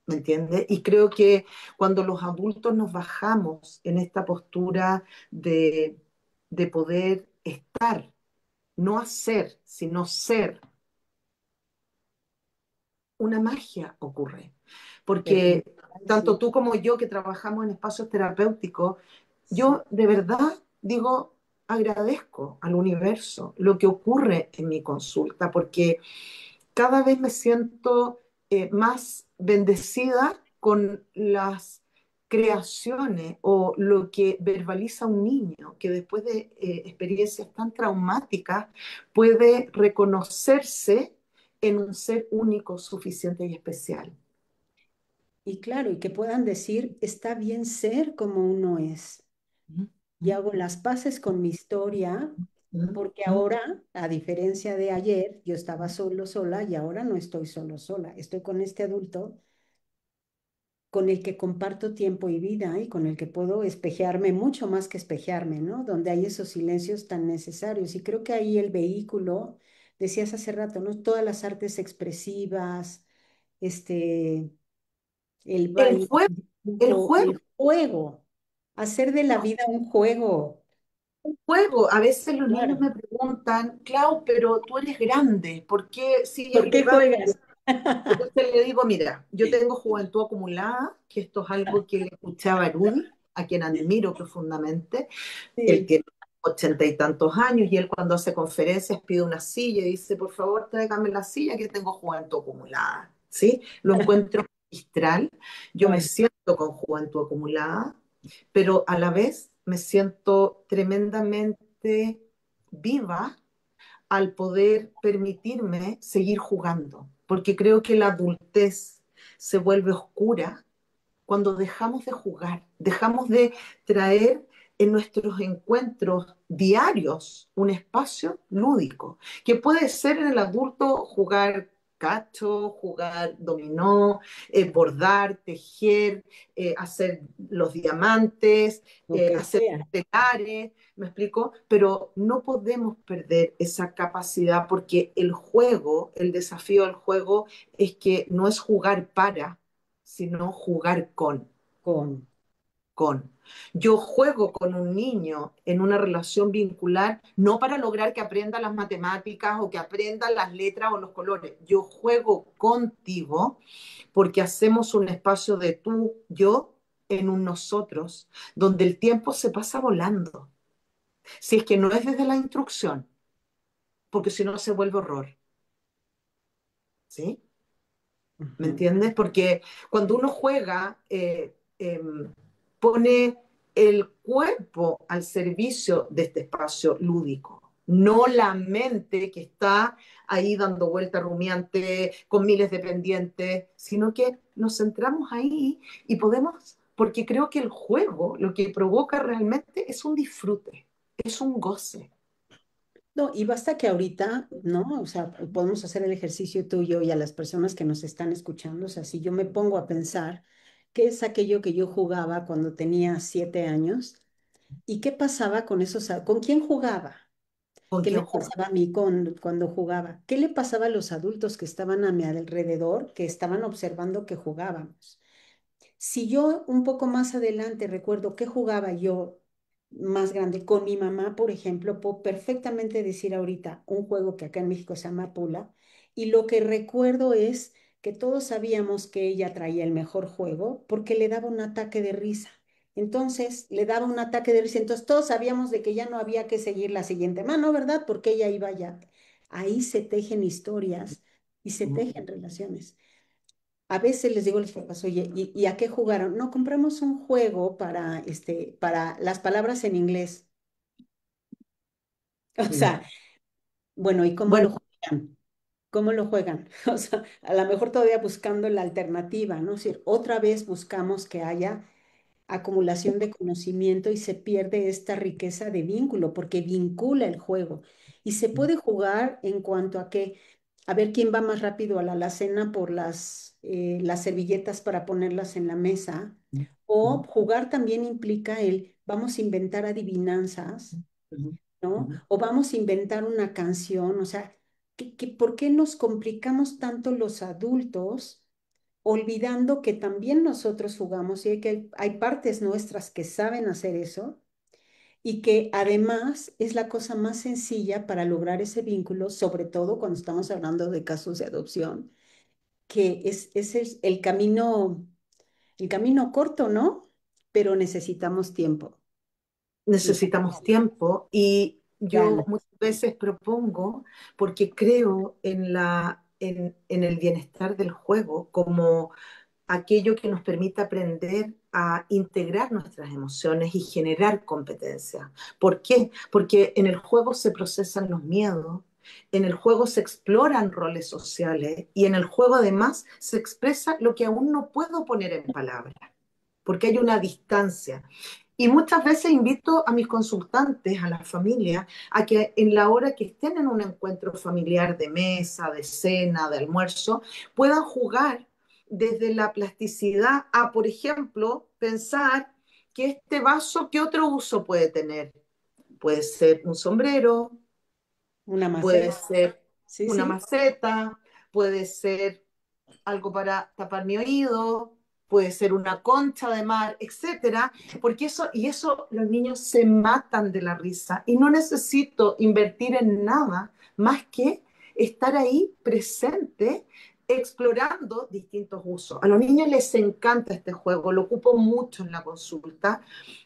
¿me entiendes? Y creo que cuando los adultos nos bajamos en esta postura de poder estar, no hacer, sino ser, una magia ocurre. pero, Porque tanto sí. tú como yo que trabajamos en espacios terapéuticos, Sí. yo de verdad digo, agradezco al universo lo que ocurre en mi consulta, porque cada vez me siento más bendecida con las creaciones o lo que verbaliza un niño que después de experiencias tan traumáticas puede reconocerse en un ser único, suficiente y especial. Y claro, y que puedan decir, está bien ser como uno es. Y hago las paces con mi historia porque ujú. ahora, a diferencia de ayer, yo estaba solo, sola, y ahora no estoy solo, sola. Estoy con este adulto con el que comparto tiempo y vida y con el que puedo espejearme mucho más que espejearme, ¿no? Donde hay esos silencios tan necesarios. Y creo que ahí el vehículo, decías hace rato, ¿no? Todas las artes expresivas, este, el El baile, juego, el el dibujo, juego, el juego, hacer de la vida un juego. juego. A veces los niños Claro. me preguntan, Clau, pero tú eres grande, ¿por qué sigues ¿Por qué jugando? juegas? Entonces le digo, mira, yo tengo juventud acumulada, que esto es algo que le escuchaba a Rudy, a quien admiro profundamente. Él Sí, tiene 80 y tantos años y él cuando hace conferencias pide una silla y dice, por favor, tráigame la silla que tengo juventud acumulada. ¿Sí? Lo encuentro magistral. Yo me claro, siento con juventud acumulada, pero a la vez me siento tremendamente viva al poder permitirme seguir jugando, porque creo que la adultez se vuelve oscura cuando dejamos de jugar, dejamos de traer en nuestros encuentros diarios un espacio lúdico, que puede ser en el adulto jugar cacho, jugar dominó, bordar, tejer, hacer los diamantes, lo que hacer sea. telares, ¿me explico? Pero no podemos perder esa capacidad porque el juego, el desafío del juego es que no es jugar para, sino jugar Con, con. Yo juego con un niño en una relación vincular no para lograr que aprenda las matemáticas o que aprenda las letras o los colores. Yo juego contigo porque hacemos un espacio de tú, yo, en un nosotros, donde el tiempo se pasa volando. Si es que no es desde la instrucción, porque si no se vuelve horror. ¿Sí? ¿Me ujú, entiendes? Porque cuando uno juega, pone el cuerpo al servicio de este espacio lúdico, no la mente que está ahí dando vuelta rumiante con miles de pendientes, sino que nos centramos ahí y podemos, porque creo que el juego lo que provoca realmente es un disfrute, es un goce. no, y basta que ahorita, ¿no? O sea, podemos hacer el ejercicio tuyo y a las personas que nos están escuchando. O sea, si yo me pongo a pensar qué es aquello que yo jugaba cuando tenía 7 años y qué pasaba con esos, con quién jugaba, ¿Con qué me quién jugar? pasaba a mí cuando jugaba, qué le pasaba a los adultos que estaban a mi alrededor, que estaban observando que jugábamos. Si yo un poco más adelante recuerdo que jugaba yo más grande con mi mamá, por ejemplo, puedo perfectamente decir ahorita un juego que acá en México se llama Pula, y lo que recuerdo es que todos sabíamos que ella traía el mejor juego porque le daba un ataque de risa. Entonces le daba un ataque de risa. Entonces todos sabíamos de que ya no había que seguir la siguiente mano, ¿verdad? Porque ella iba ya. Ahí se tejen historias y se tejen relaciones. A veces les digo a los papás, oye, ¿y a qué jugaron? No, compramos un juego para las palabras en inglés. O Mm. sea, bueno, ¿y cómo Bueno, lo juegan? ¿Cómo lo juegan? O sea, a lo mejor todavía buscando la alternativa, ¿no? Es decir, otra vez buscamos que haya acumulación de conocimiento y se pierde esta riqueza de vínculo porque vincula el juego. Y se puede jugar en cuanto a que, a ver quién va más rápido a la alacena por las servilletas para ponerlas en la mesa. O jugar también implica el, vamos a inventar adivinanzas, ¿no? O vamos a inventar una canción. O sea, ¿por qué nos complicamos tanto los adultos? Olvidando que también nosotros jugamos y hay partes nuestras que saben hacer eso y que además es la cosa más sencilla para lograr ese vínculo, sobre todo cuando estamos hablando de casos de adopción, que es el camino corto, ¿no? Pero necesitamos tiempo y necesitamos tiempo y yo ganas. muchas veces propongo, porque creo en el bienestar del juego como aquello que nos permite aprender a integrar nuestras emociones y generar competencia. ¿Por qué? Porque en el juego se procesan los miedos, en el juego se exploran roles sociales y en el juego además se expresa lo que aún no puedo poner en palabras, porque hay una distancia. Y muchas veces invito a mis consultantes, a las familias, a que en la hora que estén en un encuentro familiar de mesa, de cena, de almuerzo, puedan jugar desde la plasticidad a, por ejemplo, pensar que este vaso, ¿qué otro uso puede tener? Puede ser un sombrero, Una puede maceta, ser sí, una sí. maceta, puede ser algo para tapar mi oído, puede ser una concha de mar, etcétera, porque eso, y eso los niños se matan de la risa y no necesito invertir en nada más que estar ahí presente explorando distintos usos. A los niños les encanta este juego, lo ocupo mucho en la consulta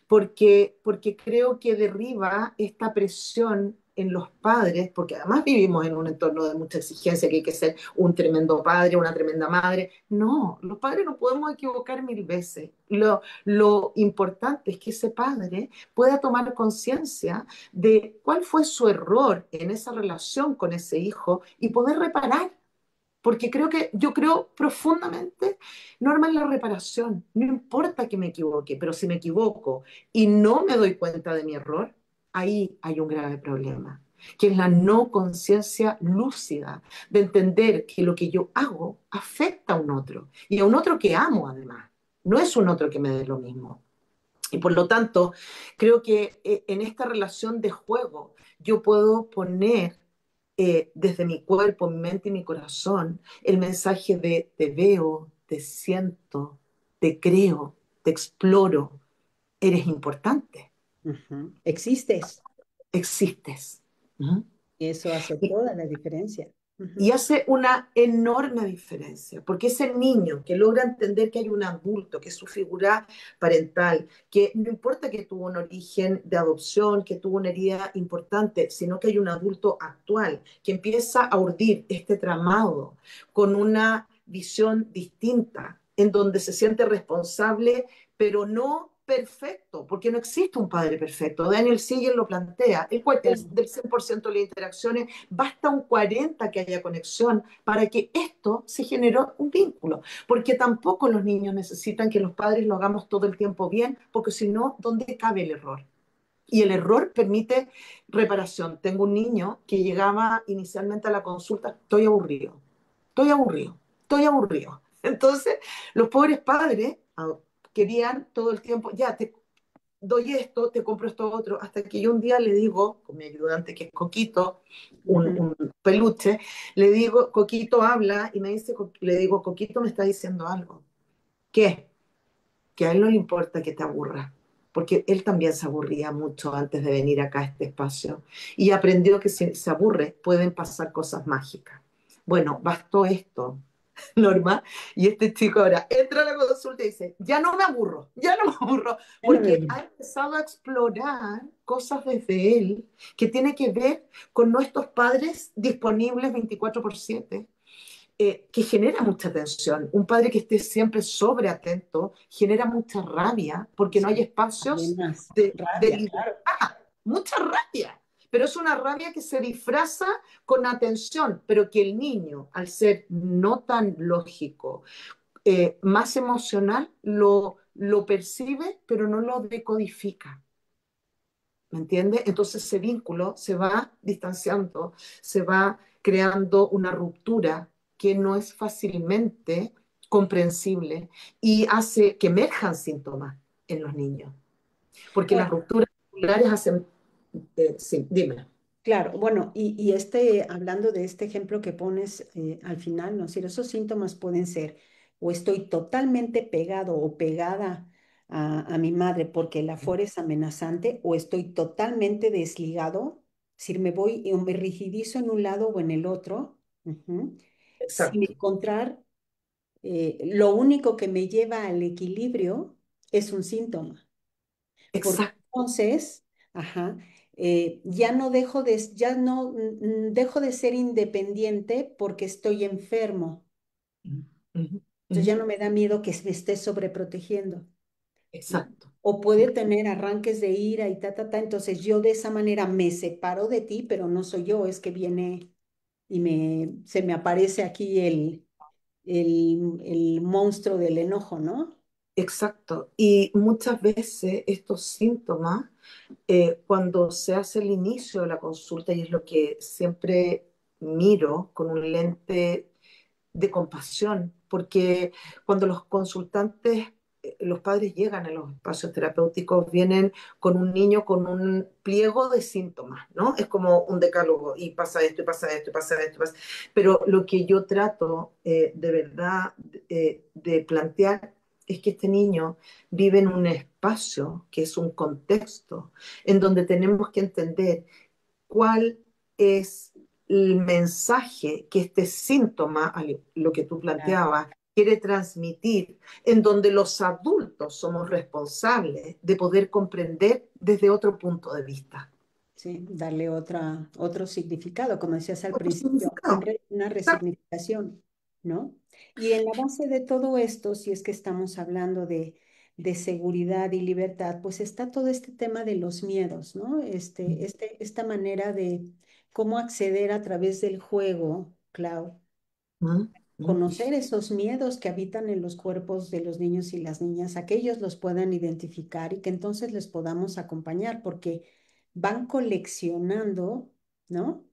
porque creo que derriba esta presión en los padres, porque además vivimos en un entorno de mucha exigencia, que hay que ser un tremendo padre, una tremenda madre. No, los padres no podemos equivocar mil veces. Lo importante es que ese padre pueda tomar conciencia de cuál fue su error en esa relación con ese hijo y poder reparar. Porque yo creo profundamente, Norma, en la reparación. No importa que me equivoque, pero si me equivoco y no me doy cuenta de mi error, ahí hay un grave problema, que es la no conciencia lúcida de entender que lo que yo hago afecta a un otro y a un otro que amo además. No es un otro que me dé lo mismo. Y por lo tanto, creo que en esta relación de juego yo puedo poner desde mi cuerpo, mi mente y mi corazón el mensaje de te veo, te siento, te creo, te exploro, eres importante, Ujú. Existes. existes. ¿Mm? Eso hace Y, toda la diferencia. y Ujú. hace una enorme diferencia, porque ese niño que logra entender que hay un adulto, que es su figura parental, que no importa que tuvo un origen de adopción, que tuvo una herida importante, sino que hay un adulto actual que empieza a urdir este tramado con una visión distinta, en donde se siente responsable, pero no perfecto, porque no existe un padre perfecto. Daniel Siegel lo plantea, Claro. del 100% de las interacciones basta un 40% que haya conexión para que esto se generó un vínculo, porque tampoco los niños necesitan que los padres lo hagamos todo el tiempo bien, porque si no, ¿dónde cabe el error? Y el error permite reparación. Tengo un niño que llegaba inicialmente a la consulta, estoy aburrido, estoy aburrido, estoy aburrido. Entonces, los pobres padres querían todo el tiempo, ya te doy esto, te compro esto otro, hasta que yo un día le digo, con mi ayudante que es Coquito, Ujú. un peluche, le digo, Coquito habla y me dice, le digo, Coquito me está diciendo algo. ¿Qué? Que a él no le importa que te aburra, porque él también se aburría mucho antes de venir acá a este espacio y aprendió que si se aburre pueden pasar cosas mágicas. Bueno, bastó esto, Norma, y este chico ahora entra a la consulta y dice, ya no me aburro, ya no me aburro, Ya no me porque voy. ha empezado a explorar cosas desde él que tiene que ver con nuestros padres disponibles 24/7, que genera mucha tensión. Un padre que esté siempre sobreatento genera mucha rabia porque no hay Sí. espacios Además, de rabia, libertad, claro. mucha rabia. Pero es una rabia que se disfraza con atención, pero que el niño, al ser no tan lógico, más emocional, lo percibe, pero no lo decodifica. ¿Me entiendes? Entonces ese vínculo se va distanciando, se va creando una ruptura que no es fácilmente comprensible y hace que emerjan síntomas en los niños. Porque las Bueno, rupturas musculares hacen... sí, dime. claro, bueno, y este, hablando de este ejemplo que pones al final, ¿no? Si esos síntomas pueden ser, o estoy totalmente pegado o pegada a mi madre porque la fuera es amenazante, o estoy totalmente desligado, si me voy o me rigidizo en un lado o en el otro, ujú, sin Exacto, encontrar, lo único que me lleva al equilibrio es un síntoma. Porque exacto. entonces, ajá, ya no dejo de ser independiente porque estoy enfermo. Ujú, Entonces ujú. ya no me da miedo que me esté sobreprotegiendo, ¿no? Exacto. O puede tener arranques de ira y ta, ta, ta. Entonces yo de esa manera me separo de ti, pero no soy yo, es que viene y se me aparece aquí el monstruo del enojo, ¿no? exacto. Y muchas veces estos síntomas, cuando se hace el inicio de la consulta, y es lo que siempre miro con un lente de compasión, porque cuando los consultantes, los padres llegan a los espacios terapéuticos, vienen con un niño con un pliego de síntomas, ¿no? Es como un decálogo, y pasa esto, y pasa esto, y pasa esto, y pasa. Pero lo que yo trato de verdad de plantear es que este niño vive en un espacio que es un contexto en donde tenemos que entender cuál es el mensaje que este síntoma, lo que tú Claro. planteabas, quiere transmitir, en donde los adultos somos responsables de poder comprender desde otro punto de vista. Sí, darle otro significado, como decías al Otro principio, significado. una Exacto. resignificación, ¿no? Y en la base de todo esto, si es que estamos hablando de seguridad y libertad, pues está todo este tema de los miedos, ¿no? Esta manera de cómo acceder a través del juego, Clau, ¿Mm? ¿Mm? conocer esos miedos que habitan en los cuerpos de los niños y las niñas, a que ellos los puedan identificar y que entonces les podamos acompañar, porque van coleccionando, ¿no?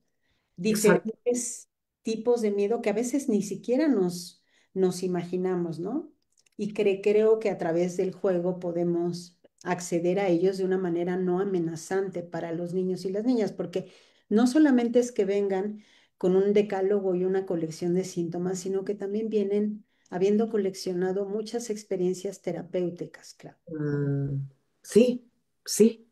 Exacto. Diferentes tipos de miedo que a veces ni siquiera nos imaginamos, ¿no? Y creo que a través del juego podemos acceder a ellos de una manera no amenazante para los niños y las niñas, porque no solamente es que vengan con un decálogo y una colección de síntomas, sino que también vienen habiendo coleccionado muchas experiencias terapéuticas, claro. Mm, sí, sí.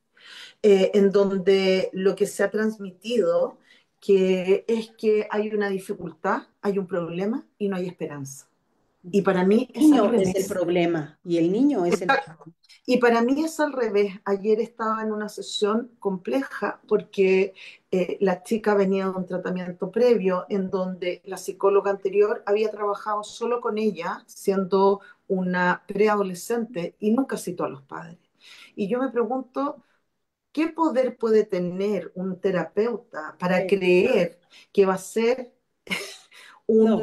En donde lo que se ha transmitido que es que hay una dificultad, hay un problema y no hay esperanza. Y para mí El es al niño es el revés. problema y el niño es el... Y para mí es al revés. Ayer estaba en una sesión compleja porque la chica venía de un tratamiento previo en donde la psicóloga anterior había trabajado solo con ella, siendo una preadolescente, y nunca citó a los padres. Y yo me pregunto, ¿qué poder puede tener un terapeuta para creer que va a ser No,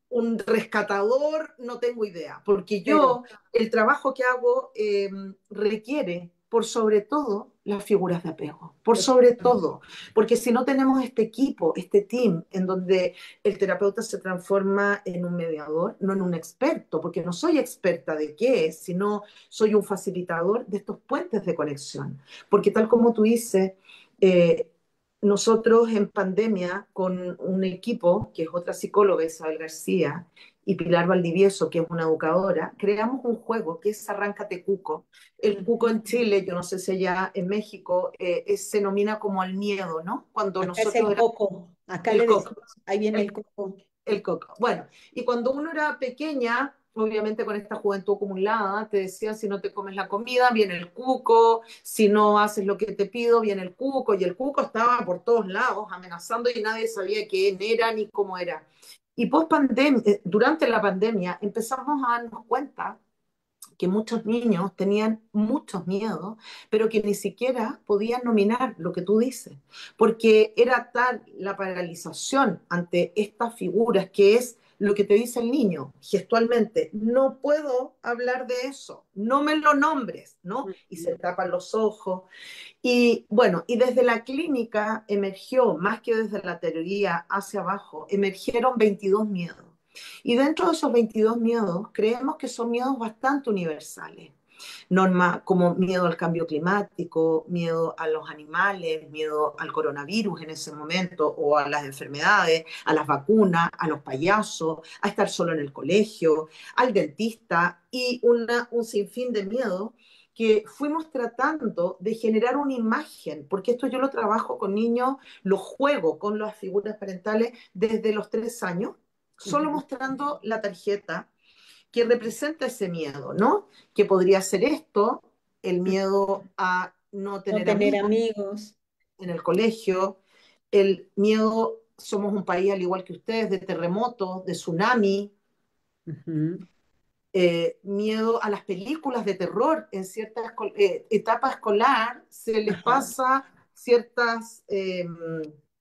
un rescatador? No tengo idea, porque pero yo el trabajo que hago requiere, por sobre todo, las figuras de apego, por sobre todo, porque si no tenemos este equipo, este team, en donde el terapeuta se transforma en un mediador, no en un experto, porque no soy experta de qué es, sino soy un facilitador de estos puentes de conexión, porque tal como tú dices, eh, nosotros en pandemia, con un equipo, que es otra psicóloga, Isabel García, y Pilar Valdivieso, que es una educadora, creamos un juego que es Arráncate Cuco. El cuco en Chile, yo no sé si allá en México, se denomina como el miedo, ¿no? Cuando acá es nosotros el éramos coco, acá el le coco, decimos, ahí viene el el coco. el coco. Bueno, y cuando uno era pequeña, obviamente con esta juventud acumulada, te decían si no te comes la comida, viene el cuco, si no haces lo que te pido, viene el cuco, y el cuco estaba por todos lados amenazando y nadie sabía quién era ni cómo era. Y durante la pandemia empezamos a darnos cuenta que muchos niños tenían muchos miedos, pero que ni siquiera podían nominar lo que tú dices, porque era tal la paralización ante estas figuras que es lo que te dice el niño gestualmente, no puedo hablar de eso, no me lo nombres, ¿no? Y se tapan los ojos. Y bueno, y desde la clínica emergió, más que desde la teoría hacia abajo, emergieron 22 miedos. Y dentro de esos 22 miedos, creemos que son miedos bastante universales. Norma, como miedo al cambio climático, miedo a los animales, miedo al coronavirus en ese momento, o a las enfermedades, a las vacunas, a los payasos, a estar solo en el colegio, al dentista y un sinfín de miedos que fuimos tratando de generar una imagen, porque esto yo lo trabajo con niños, lo juego con las figuras parentales desde los 3 años, solo Ujú. mostrando la tarjeta que representa ese miedo, ¿no? Que podría ser esto, el miedo a no No tener tener amigos amigos. en el colegio, el miedo, somos un país al igual que ustedes, de terremotos, de tsunami, Ujú. miedo a las películas de terror. En cierta etapa escolar se les Ajá. pasa ciertas,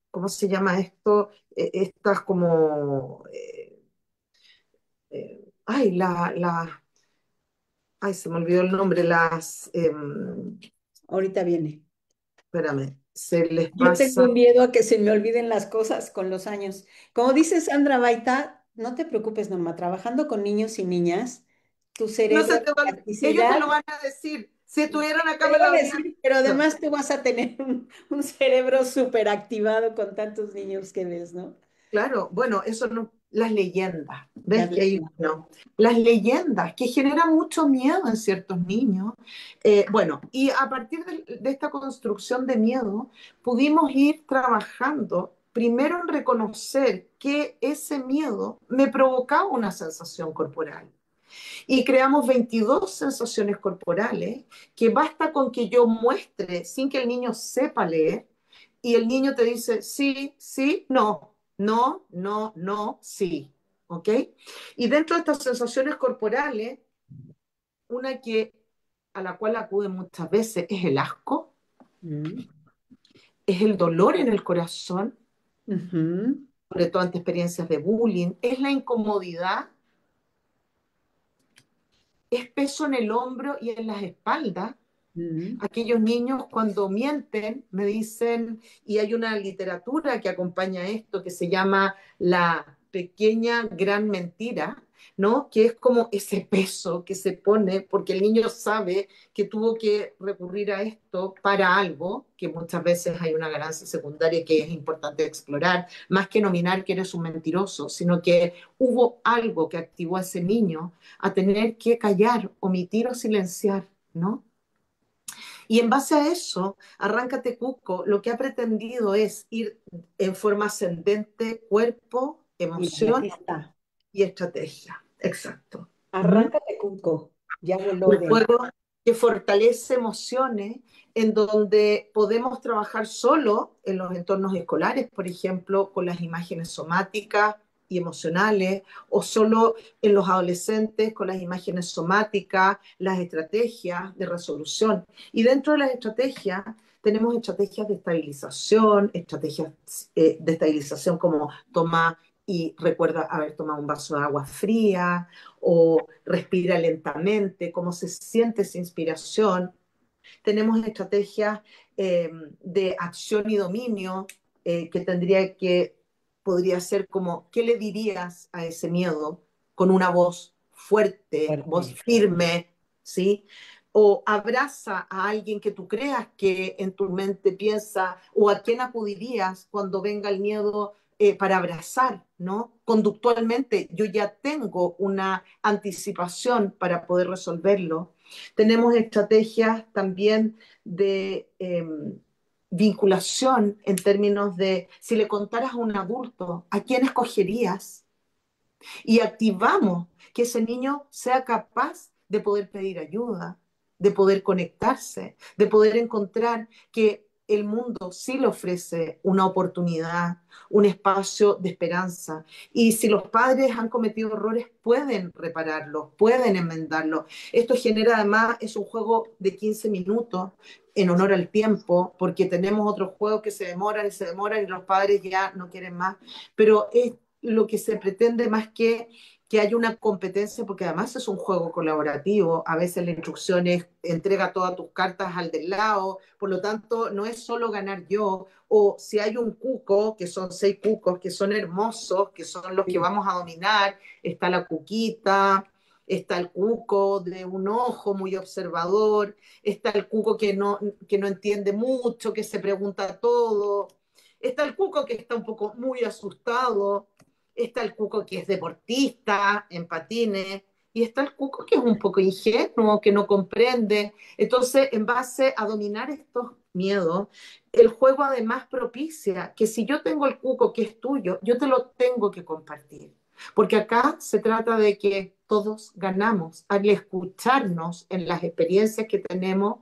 ¿cómo se llama esto? Estas como, ay, ay, se me olvidó el nombre, Ahorita viene. espérame, se les Yo tengo pasa, miedo a que se me olviden las cosas con los años. Como dice Sandra Baita, no te preocupes, Norma, trabajando con niños y niñas, tu no cerebro se de te va, ellos te plasticidad, lo van a decir, si estuvieran acá te lo me lo van a habrían decir, pero dicho. además tú vas a tener un cerebro súper activado con tantos niños que ves, ¿no? Claro, bueno, eso no, las leyendas, ves Las que hay, leyes. no, las leyendas que generan mucho miedo en ciertos niños. Bueno, y a partir de esta construcción de miedo, pudimos ir trabajando primero en reconocer que ese miedo me provocaba una sensación corporal. Y creamos 22 sensaciones corporales que basta con que yo muestre sin que el niño sepa leer y el niño te dice sí, sí, no, no, no, no, sí. ¿Ok? Y dentro de estas sensaciones corporales, una que a la cual acude muchas veces es el asco, Mm, es el dolor en el corazón, ujú, sobre todo ante experiencias de bullying, es la incomodidad, es peso en el hombro y en las espaldas. mm, Aquellos niños cuando mienten me dicen, y hay una literatura que acompaña esto que se llama La pequeña gran mentira, ¿no? Que es como ese peso que se pone porque el niño sabe que tuvo que recurrir a esto para algo, que muchas veces hay una ganancia secundaria que es importante explorar, más que nominar que eres un mentiroso, sino que hubo algo que activó a ese niño a tener que callar, omitir o silenciar, ¿no? Y en base a eso, Arráncate Cuco lo que ha pretendido es ir en forma ascendente cuerpo, mira, aquí emoción está. y estrategia. Exacto. Ujú. Arráncate, Cuco. Ya voló Un de... juego que fortalece emociones, en donde podemos trabajar solo en los entornos escolares, por ejemplo, con las imágenes somáticas y emocionales, o solo en los adolescentes con las imágenes somáticas, las estrategias de resolución. Y dentro de las estrategias tenemos estrategias de estabilización, estrategias de estabilización como toma y recuerda haber tomado un vaso de agua fría, o respira lentamente, cómo se siente esa inspiración. Tenemos estrategias de acción y dominio que podría ser como, ¿qué le dirías a ese miedo con una voz fuerte, voz Fuerte. firme, ¿sí? O abraza a alguien que tú creas que en tu mente piensa, o a quién acudirías cuando venga el miedo para abrazar, ¿no? Conductualmente yo ya tengo una anticipación para poder resolverlo. Tenemos estrategias también de vinculación en términos de si le contaras a un adulto, ¿a quién escogerías? Y activamos que ese niño sea capaz de poder pedir ayuda, de poder conectarse, de poder encontrar que el mundo sí le ofrece una oportunidad, un espacio de esperanza. Y si los padres han cometido errores, pueden repararlos, pueden enmendarlos. Esto genera además, es un juego de 15 minutos en honor al tiempo, porque tenemos otros juegos que se demoran y los padres ya no quieren más. Pero es lo que se pretende más que haya una competencia, porque además es un juego colaborativo, a veces la instrucción es entrega todas tus cartas al del lado, por lo tanto no es solo ganar yo, o si hay un cuco, que son 6 cucos, que son hermosos, que son los que Sí. vamos a dominar, está la cuquita, está el cuco de un ojo muy observador, está el cuco que no entiende mucho, que se pregunta todo, está el cuco que está un poco muy asustado, está el cuco que es deportista en patines, y está el cuco que es un poco ingenuo, que no comprende. Entonces, en base a dominar estos miedos, el juego además propicia que si yo tengo el cuco que es tuyo, yo te lo tengo que compartir. Porque acá se trata de que todos ganamos al escucharnos en las experiencias que tenemos.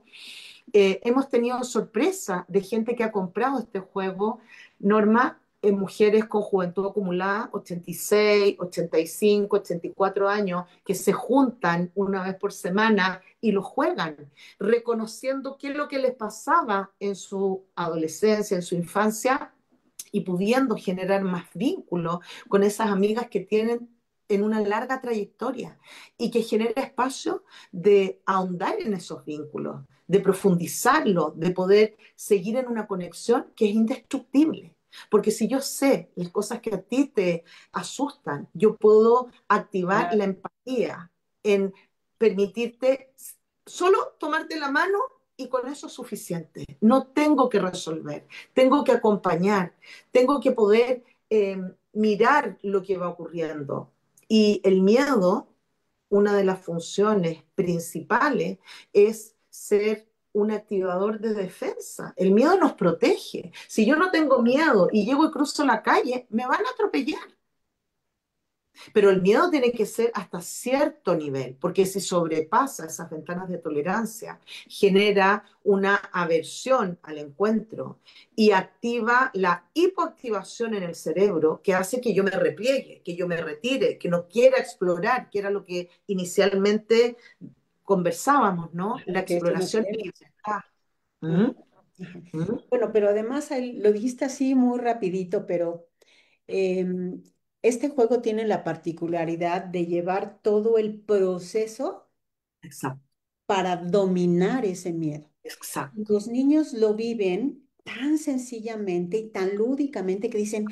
Hemos tenido sorpresa de gente que ha comprado este juego, Norma, en mujeres con juventud acumulada, 86, 85, 84 años, que se juntan una vez por semana y lo juegan, reconociendo qué es lo que les pasaba en su adolescencia, en su infancia, y pudiendo generar más vínculos con esas amigas que tienen en una larga trayectoria y que genere espacio de ahondar en esos vínculos, de profundizarlo, de poder seguir en una conexión que es indestructible. Porque si yo sé las cosas que a ti te asustan, yo puedo activar la Claro. empatía en permitirte solo tomarte la mano y con eso es suficiente. No tengo que resolver, tengo que acompañar, tengo que poder mirar lo que va ocurriendo. Y el miedo, una de las funciones principales es ser un activador de defensa. El miedo nos protege. Si yo no tengo miedo y llego y cruzo la calle, me van a atropellar. Pero el miedo tiene que ser hasta cierto nivel, porque si sobrepasa esas ventanas de tolerancia, genera una aversión al encuentro y activa la hipoactivación en el cerebro que hace que yo me repliegue, que yo me retire, que no quiera explorar, que era lo que inicialmente conversábamos, ¿no? La Que eso no exploración y queremos. libertad. Ajá, ¿Mm? ajá. ¿Mm? Bueno, pero además ahí lo dijiste así muy rapidito, pero em, este juego tiene la particularidad de llevar todo el proceso Exacto, para dominar ese miedo. exacto, Los niños lo viven tan sencillamente y tan lúdicamente que dicen,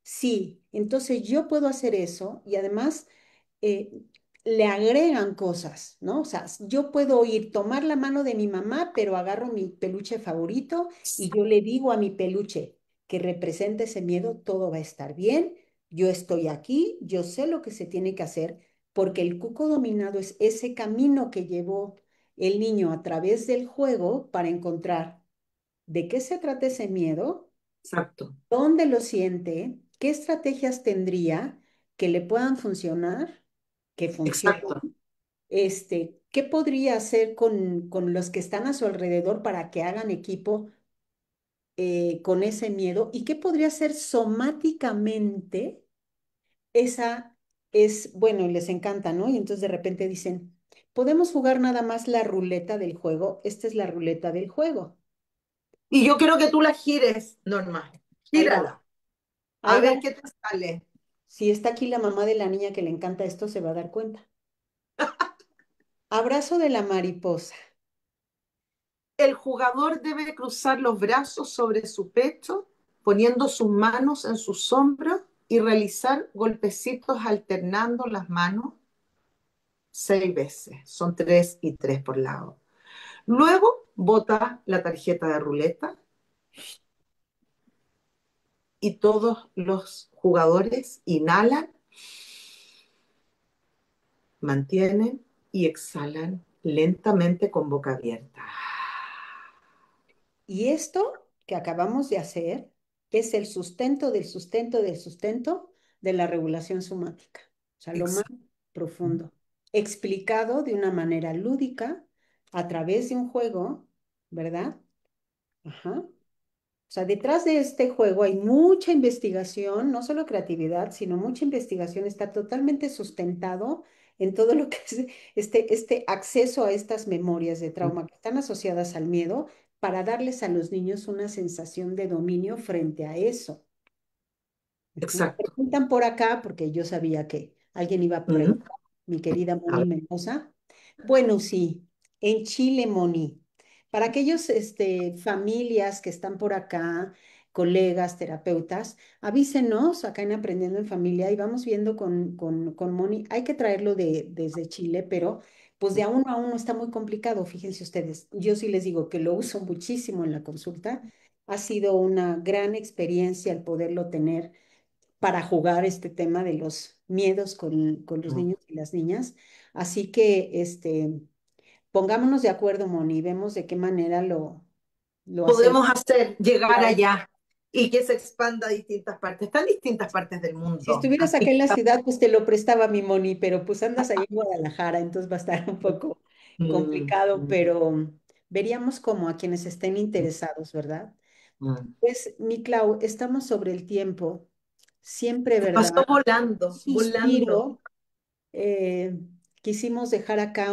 sí, entonces yo puedo hacer eso y además eh, le agregan cosas, ¿no? O sea, yo puedo ir, tomar la mano de mi mamá, pero agarro mi peluche favorito y yo le digo a mi peluche que representa ese miedo, todo va a estar bien, yo estoy aquí, yo sé lo que se tiene que hacer, porque el cuco dominado es ese camino que llevó el niño a través del juego para encontrar de qué se trata ese miedo, exacto, dónde lo siente, qué estrategias tendría que le puedan funcionar, que funcionen, exacto, qué podría hacer con los que están a su alrededor para que hagan equipo con ese miedo y qué podría hacer somáticamente. Esa es, bueno, les encanta, ¿no? Y entonces de repente dicen, podemos jugar nada más la ruleta del juego, esta es la ruleta del juego. y yo quiero que tú la gires, Norma. Ahí va, Gírala. A ahí va. ver qué te sale. Si está aquí la mamá de la niña que le encanta esto, se va a dar cuenta. Abrazo de la mariposa. El jugador debe cruzar los brazos sobre su pecho, poniendo sus manos en sus hombros y realizar golpecitos alternando las manos 6 veces. Son 3 y 3 por lado. Luego bota la tarjeta de ruleta y todos los jugadores inhalan, mantienen y exhalan lentamente con boca abierta. Y esto que acabamos de hacer es el sustento del sustento del sustento de la regulación somática. O sea, lo más Exacto. profundo. Explicado de una manera lúdica a través de un juego, ¿verdad? Ajá. O sea, detrás de este juego hay mucha investigación, no solo creatividad, sino mucha investigación. Está totalmente sustentado en todo lo que es este acceso a estas memorias de trauma que están asociadas al miedo para darles a los niños una sensación de dominio frente a eso. Ujú. Exacto. Preguntan por acá, porque yo sabía que alguien iba a Mm. preguntar, mi querida A Moni ver. Mendoza. Bueno, sí, en Chile, Moni. Para aquellos familias que están por acá, colegas, terapeutas, avísenos acá en Aprendiendo en Familia y vamos viendo con Moni. Hay que traerlo desde Chile, pero pues de a uno está muy complicado, fíjense ustedes. Yo sí les digo que lo uso muchísimo en la consulta. Ha sido una gran experiencia el poderlo tener para jugar este tema de los miedos con los niños y las niñas. Así que, pongámonos de acuerdo, Moni, y vemos de qué manera lo hacemos. Podemos hacer llegar Claro. allá y que se expanda a distintas partes, están distintas partes del Si mundo. estuvieras Así acá en la que, ciudad, pues te lo prestaba mi Moni, pero pues andas ahí en Guadalajara, entonces va a estar un poco mm, complicado, mm, pero veríamos como a quienes estén interesados, ¿verdad? mm. Pues, mi Clau, estamos sobre el tiempo. Siempre, Se ¿verdad? pasó volando, volando. Suspiro. eh, Quisimos dejar acá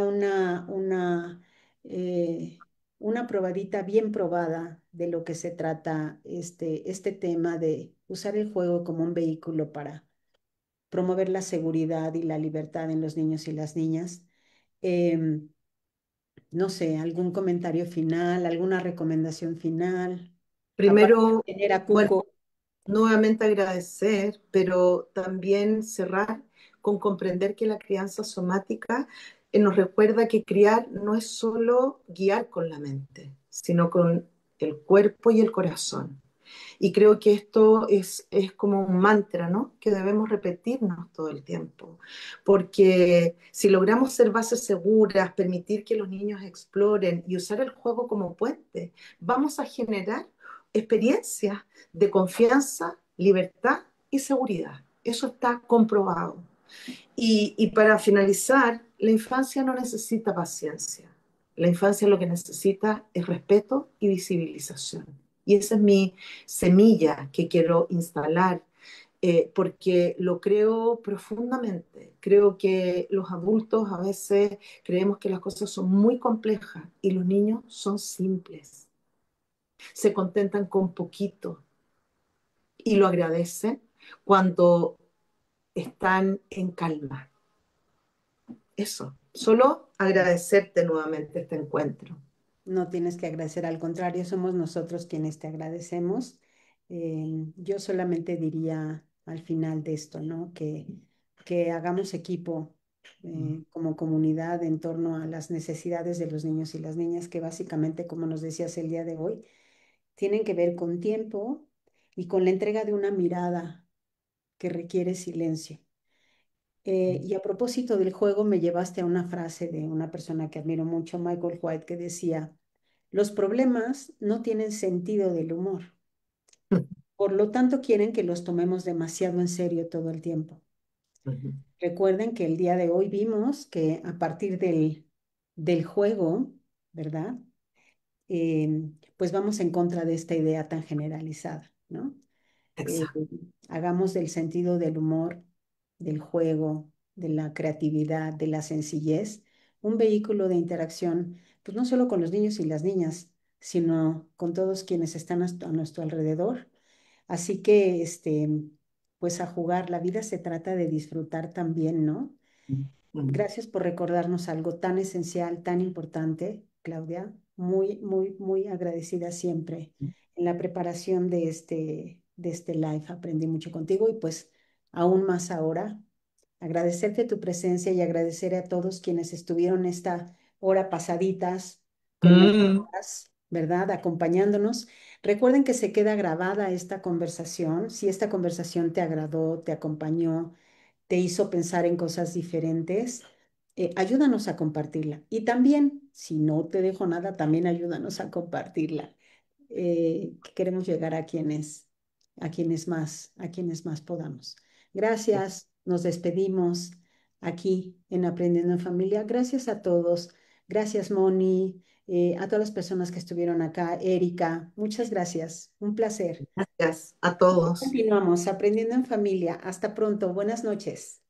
una probadita bien probada de lo que se trata este tema de usar el juego como un vehículo promover la seguridad y la libertad en los niños y las niñas. Em, no sé, algún comentario final, alguna recomendación final, aparte de Primero, tener a bueno, Cuco. nuevamente agradecer, pero también cerrar con comprender que la crianza somática nos recuerda que criar no es solo guiar con la mente, sino con el cuerpo y el corazón. Y creo que esto es como un mantra, ¿no? Que debemos repetirnos todo el tiempo. Porque si logramos ser bases seguras, permitir que los niños exploren y usar el juego como puente, vamos a generar experiencias de confianza, libertad y seguridad. Eso está comprobado. Y para finalizar, la infancia no necesita paciencia. La infancia lo que necesita es respeto y visibilización. Y esa es mi semilla que quiero instalar, porque lo creo profundamente. Creo que los adultos a veces creemos que las cosas son muy complejas y los niños son simples. Se contentan con poquito y lo agradecen cuando están en calma. Eso, solo agradecerte nuevamente este encuentro. No tienes que agradecer, al contrario, somos nosotros quienes te agradecemos. Yo solamente diría al final de esto, ¿no? Que hagamos equipo como comunidad en torno a las necesidades de los niños y las niñas, que básicamente, como nos decías el día de hoy, tienen que ver con tiempo y con la entrega de una mirada que requiere silencio. Y a propósito del juego, me llevaste a una frase de una persona que admiro mucho, Michael White, que decía, los problemas no tienen sentido del humor, por lo tanto quieren que los tomemos demasiado en serio todo el tiempo. Recuerden que el día de hoy vimos que a partir del juego, ¿verdad? Pues vamos en contra de esta idea tan generalizada, ¿no? eh, Exacto. hagamos del sentido del humor, del juego, de la creatividad, de la sencillez, un vehículo de interacción, pues no solo con los niños y las niñas, sino con todos quienes están a nuestro alrededor. Así que, pues a jugar, la vida se trata de disfrutar también, ¿no? Gracias por recordarnos algo tan esencial, tan importante, Claudia. Muy, muy, muy agradecida siempre. En la preparación de este live aprendí mucho contigo y pues aún más ahora. Agradecerte tu presencia y agradecer a todos quienes estuvieron esta hora pasaditas con Mm. nosotras, ¿verdad? Acompañándonos. Recuerden que se queda grabada esta conversación. Si esta conversación te agradó, te acompañó, te hizo pensar en cosas diferentes, ayúdanos a compartirla. Y también, si no te dejo nada, también ayúdanos a compartirla. Que queremos llegar a quienes más podamos. Gracias, nos despedimos aquí en Aprendiendo en Familia. Gracias a todos. Gracias, Moni, a todas las personas que estuvieron acá. Erika, muchas gracias. Un placer. Gracias a todos. Continuamos aprendiendo en familia. Hasta pronto. Buenas noches.